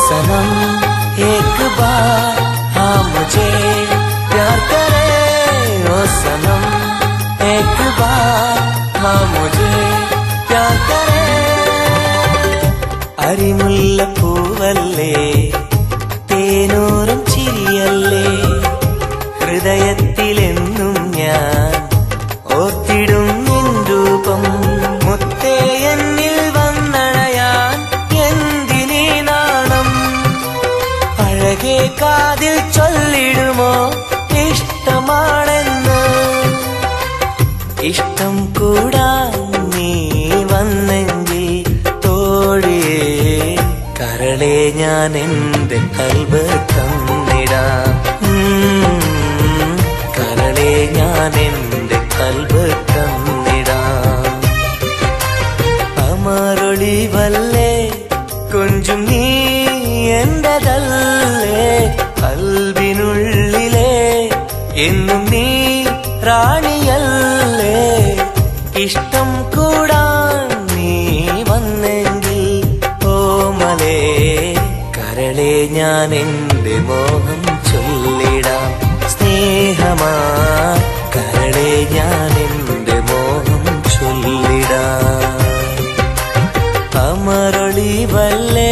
सनम एक बार हाँ मुझे प्यार करे ओ सनम एक बार हाँ मुझे प्यार करे അരിമുല്ല പൂവല്ലേ തേനൂറും ചിരിയല്ലേ ഹൃദയത്തിലെന്നും ഞാൻ ഓർത്തിടും നിൻ രൂപം മുത്തേ എന്നിൽ വന്നണയാൻ എന്തിനീ നാണം അഴകേ കാതിൽ ചൊല്ലിടുമോ ഇഷ്ടമാണെന്ന് ഇഷ്ടം കൂടാൻ നീ വന്നെങ്കിൽ തോഴിയേ കരളെ ഞാൻ എന്റെ കൽബ് തന്നിടാം കരളെ ഞാൻ എന്റെ കൽബ് തന്നിടാം അമരൊളിവല്ലേ കൊഞ്ചും നീ എന്റെതല്ലേ കൽബിനുള്ളിലെ എന്നും നീ റാണിയല്ലേ ഇഷ്ടം കൂടാൻ നീ വന്നെങ്കിൽ ഓമലേ കരളെ ഞാൻ എന്റെ മോഹം ചൊല്ലിടാം സ്നേഹമാ കരളെ ഞാൻ എന്റെ മോഹം ചൊല്ലിടാം അമരൊളിവല്ലേ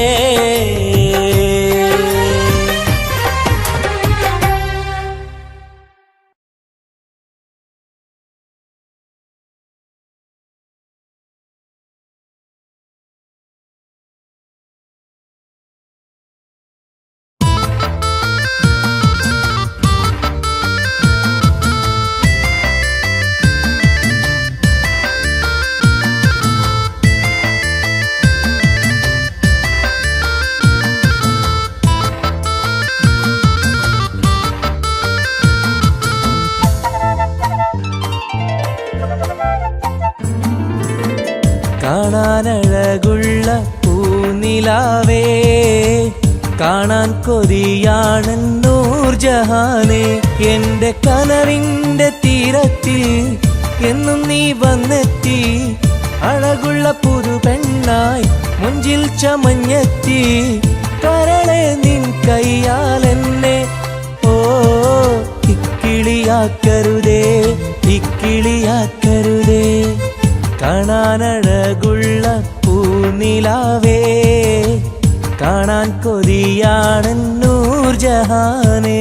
കാണാനഴകുള്ള പൂനിലാവേ കാണാൻ കൊതിയാണ് നൂർജഹാനെ എന്റെ കനവിന്റെ തീരത്തിൽ എന്നും നീ വന്നെത്തി അഴകുള്ള പുതു പെണ്ണായി മുഞ്ചിൽ ചമഞ്ഞെത്തി കരളെ നിൻ കയ്യാൽ എന്നെ ഓ ഇക്കിളിയാക്കരുതേ ഇക്കിളിയാക്കരുതേ കാണാനഴകുള്ള പൂനിലാവേ കാണാൻ കൊതിയാണ് നൂർജഹാനേ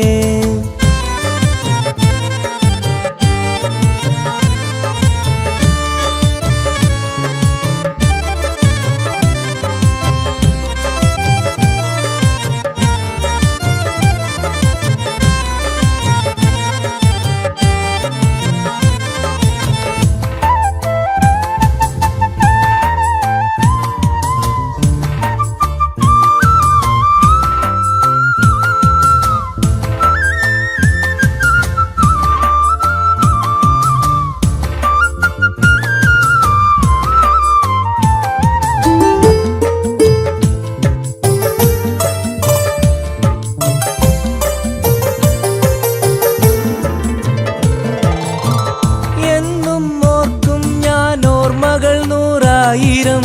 മൊഴിയായിരം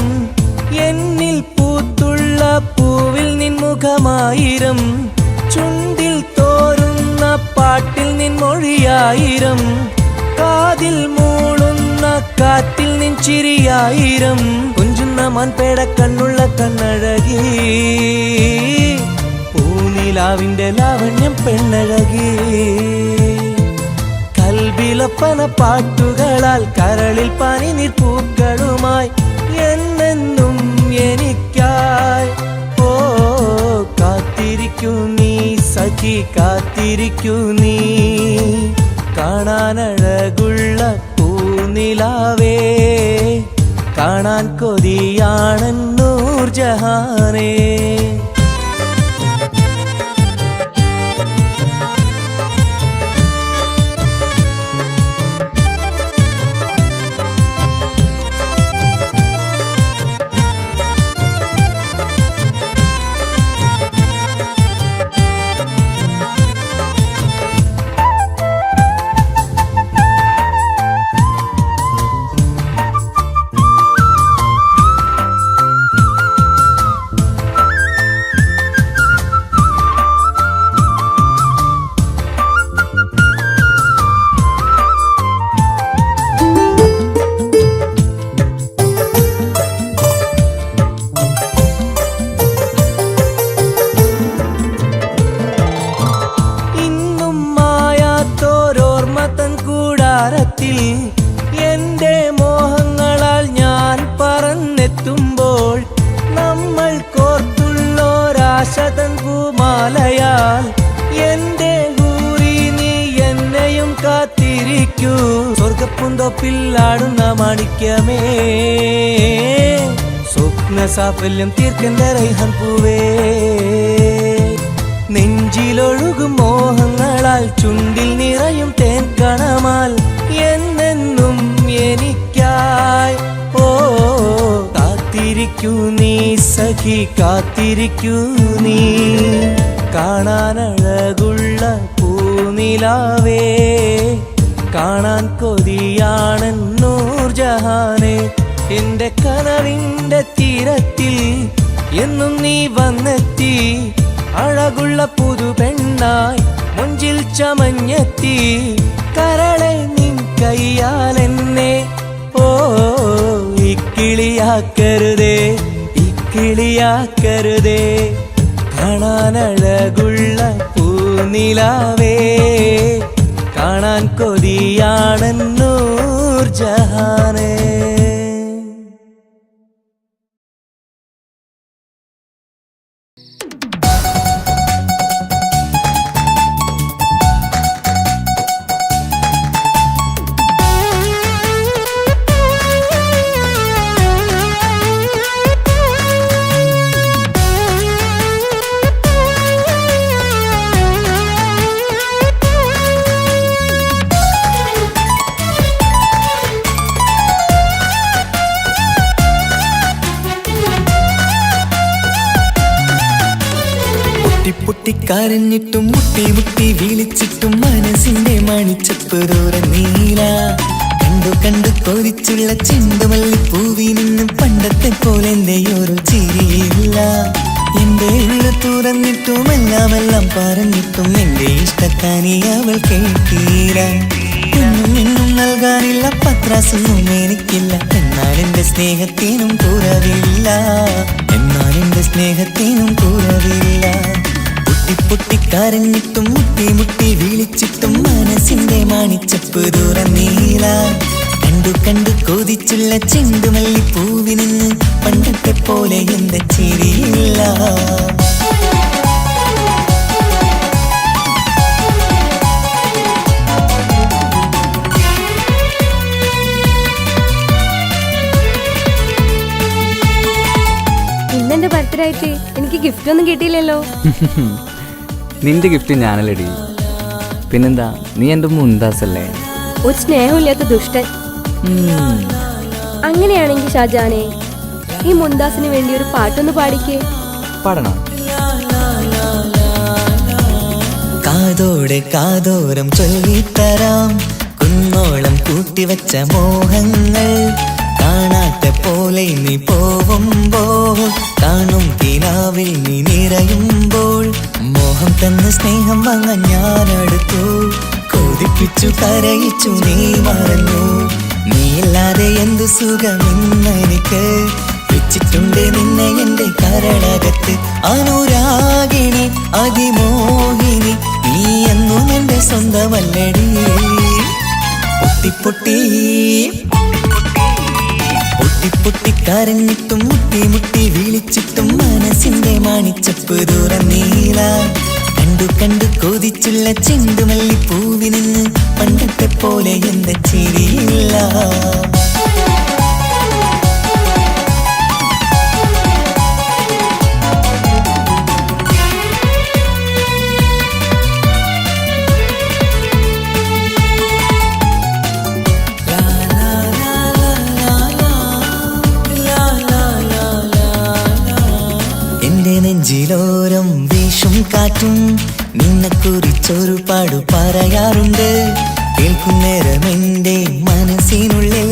എന്നിൽ പൂത്തുള്ള പൂവിൽ നിൻ മുഖമായിരം ചുണ്ടിൽ തോരുന്ന പാട്ടിൽ നിൻ മൊഴിയായിരം കാതിൽ മൂളുന്ന കാറ്റിൽ നിൻ ചിരിയായിരം കുഞ്ചുന്ന മാൻപേട കണ്ണുള്ള കണ്ണഴകി പൂനിലാവിന്റെ ലാവണ്യം പെണ്ണഴകി കൽബിലൊപ്പന പാട്ടുകളാൽ കരളിൽ പനിനീർ പൂക്കളുമായി എന്നെന്നും എനിക്കായി ഓ കാത്തിരിക്കൂ നീ സഖി കാത്തിരിക്കൂ നീ കാണാനഴകുള്ള പൂനിലാവേ കാണാൻ കൊതിയാണൻ നൂർജഹാനേ എന്റെ മോഹങ്ങളാൽ ഞാൻ പറന്നെത്തുമ്പോൾ നമ്മൾ കോർത്തുള്ളോരാശതൻ പൂമാലയാൽ എന്റെ ഹൂറി നീ എന്നെയും കാത്തിരിക്കൂ സ്വർഗപ്പുന്തോപ്പില്ലാടുന്ന മാണിക്യമേ സ്വപ്ന സാഫല്യം തീർക്കെന്റെ റൈഹാൻ പൂവേ നെഞ്ചിലൊഴുകും മോഹങ്ങളാൽ ചുണ്ടിൽ നിറയും തേൻ കണമാൽ എന്നെന്നും എനിക്കായി ഓ കാത്തിരിക്കൂ നീ സഖി കാത്തിരിക്കൂ നീ കാണാനഴകുള്ള പൂനിലാവേ കാണാൻ കൊതിയാണൻ നൂർജഹാനേ എന്റെ കനവിന്റെ തീരത്തിൽ എന്നും നീ വന്നെത്തി അഴകുള്ള പുതു പെണ്ണായി മുഞ്ചിൽ ചമഞ്ഞെത്തി കരളെ നിൻ കയ്യാലെന്നെ ഓ ഇക്കിളിയാക്കരുതേ ഇക്കിളിയാക്കരുതേ കാണാനഴകുള്ള പൂനിലാവേ കാണാൻ കൊതിയാണൻ നൂർജഹാനേ കരഞ്ഞിട്ടും മുട്ടി മുട്ടി വിളിച്ചിട്ടും മനസ്സിന്റെ മണിച്ചപ്പ് തുറന്നീല കണ്ടു കണ്ടു കൊതിച്ചുള്ള ചെണ്ടുമല്ലിപ്പൂവി നിന്നും പണ്ടത്തെ പോലെ എന്റെ ഒരു ചിരിയില്ല എന്റെ ഉള്ളു തുറന്നിട്ടും എല്ലാം പറഞ്ഞിട്ടും എന്റെ ഇഷ്ടക്കാനി അവൾ കേട്ടീര എന്നും നൽകാനില്ല പത്രാസൊന്നും എനിക്കില്ല എന്നാൽ എന്റെ സ്നേഹത്തിനും കുറവില്ല എന്നാൽ എന്റെ സ്നേഹത്തിനും കുറവില്ല പൊട്ടിക്കരഞ്ഞിട്ടും മുട്ടി മുട്ടി വിളിച്ചിട്ടും മനസ്സിന്റെ മാണിച്ചപ്പ് തുറന്നീല കണ്ടു കണ്ടു കൊതിച്ചുള്ള ചെണ്ടുമല്ലിപ്പൂവി നിന്ന് പണ്ടത്തെ പോലെ എന്റെ ചിരിയില്ല ഇന്നെന്റെ ബർത്ത്ഡേ ആയിട്ട് എനിക്ക് ഗിഫ്റ്റ് ഒന്നും കിട്ടിയില്ലല്ലോ. നിന്റെ ഗിഫ്റ്റ് ഞാനല്ലടി, പിന്നെന്താ, നീ എൻ്റെ മുന്താസല്ലേ. ഒരു സ്നേഹമില്ലാത്ത ദുഷ്ടൻ. അങ്ങനെയാണെങ്കിൽ ഷാജാനെ, ഈ മുന്താസിന് വേണ്ടി ഒരു പാട്ടൊന്ന് പാടിക്കേ. പാടണം. കാതോടെ കാതോരം ചൊല്ലിത്തരാം കുന്നോളം കൂട്ടിവെച്ച മോഹങ്ങൾ, കാണാത്ത പോലെ നീ പോവുമ്പോൾ കാണും കിനാവിൽ നീ നിറയുമ്പോൾ മോഹം തന്ന സ്നേഹം വാങ്ങാൻ ഞാനടുത്തു കൊതിപ്പിച്ചു കരയിച്ചു നീ മറന്നു നീയില്ലാതെ എന്തു സുഖമെന്നെനിക്ക് വെച്ചിട്ടുണ്ട് നിന്നെ എന്റെ കരളകത്ത് അനുരാഗിണി അതിമോഹിനി നീ എന്നും എന്റെ സ്വന്തമല്ലടി പൊട്ടി പൊട്ടി കരഞ്ഞിട്ടും മുട്ടി മുട്ടി വിളിച്ചിട്ടും മനസ്സിന്റെ മാണിച്ചപ്പ് തുറന്നീല കണ്ടു കൊതിച്ചുള്ള ചെണ്ടുമല്ലി പൂവിന് പണ്ടത്തെ പോലെ എന്റെ ചിരിയില്ല നെഞ്ചിലോരം വീശും കാറ്റും നിന്നെ കുറിച്ചൊരു പാടു പറയാറുണ്ട് കേൾക്കുന്നേരം എന്റെ മനസ്സിനുള്ളിൽ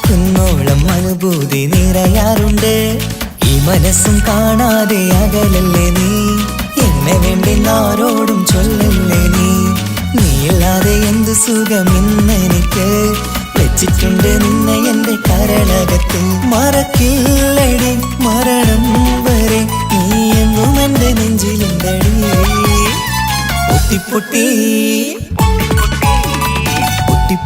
കുന്നോളം അനുഭൂതി നിറയാറുണ്ട് ഈ മനസ്സും കാണാതെ അകലല്ലേ നീ എന്നെ വേണ്ടെന്നാരോടും ചൊല്ലല്ലേ നീയില്ലാതെ എന്ത് സുഖമെന്നെനിക്ക് വെച്ചിട്ടുണ്ട് നിന്നെ എന്റെ കരളകത്ത് മറക്കില്ലടി മരണം വരെ നീ എന്നും എന്റെ നെഞ്ചിലുണ്ടടി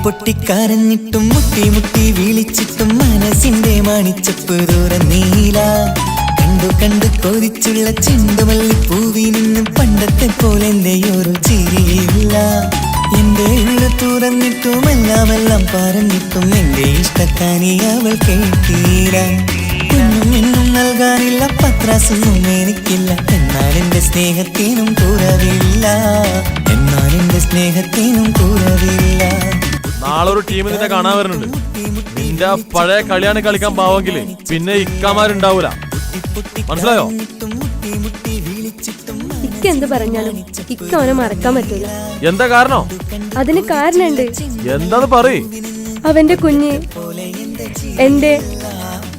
പൊട്ടി കരഞ്ഞിട്ടും മുട്ടി മുട്ടി വിളിച്ചിട്ടും മനസ്സിന്റെ മാണിച്ചപ്പ് തുറന്നീല കണ്ടു കൊതിച്ചുള്ള ചെണ്ടുമല്ലി പൂവിൽ നിന്ന് പണ്ടത്തെ പോലെ എന്റെ ഒരു ചിരിയില്ല എന്റെ ഉള്ളു തുറന്നിട്ടും എല്ലാം പറഞ്ഞിട്ടും എന്റെ ഇഷ്ടക്കാനി അവൾ കേട്ടീര ഒന്നും നൽകാനില്ല പത്രാസൊന്നും എനിക്കില്ല എന്നാൽ എന്റെ സ്നേഹത്തിനും കുറവില്ല നാളെ ഒരു ടീം നിന്നെ കാണാൻ വരുന്നുണ്ട് നിന്റെ പഴയ കളിയാണ് കളിക്കാൻ പാവെങ്കില് പിന്നെ ഇക്കാമാരുണ്ടാവൂല മനസ്സിലായോ ഇക്ക എന്ത് പറഞ്ഞാലും ഇക്ക അവനെ മറക്കാൻ പറ്റൂല എന്താ കാരണം അതിന് കാരണുണ്ട് എന്താന്ന് പറയ് അവന്റെ കുഞ്ഞ് എന്റെ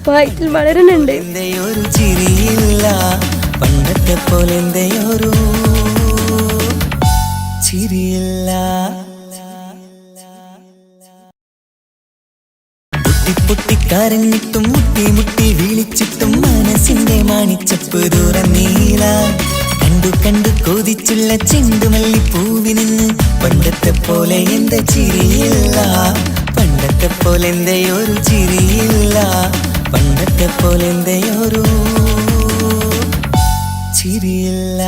വയറ്റിൽ വളരുന്നുണ്ട് ഒരു ചിരിയില്ല പണ്ടത്തെ പോലെ ഒരു ചിരിയില്ല പൊട്ടിക്കരഞ്ഞിട്ടും മുട്ടി മുട്ടി വിളിച്ചിട്ടും മനസ്സിന്റെ മാണിച്ചപ്പ് തുറന്നീല കണ്ടു കൊതിച്ചുള്ള ചെണ്ടുമല്ലി പൂവിന് പണ്ടത്തെ പോലെ എന്റെ ചിരിയില്ല പണ്ടത്തെ പോലെ എന്റെ ഒരു ചിരിയില്ല പണ്ടത്തെ പോലെ എന്റെ ഒരു ചിരിയില്ല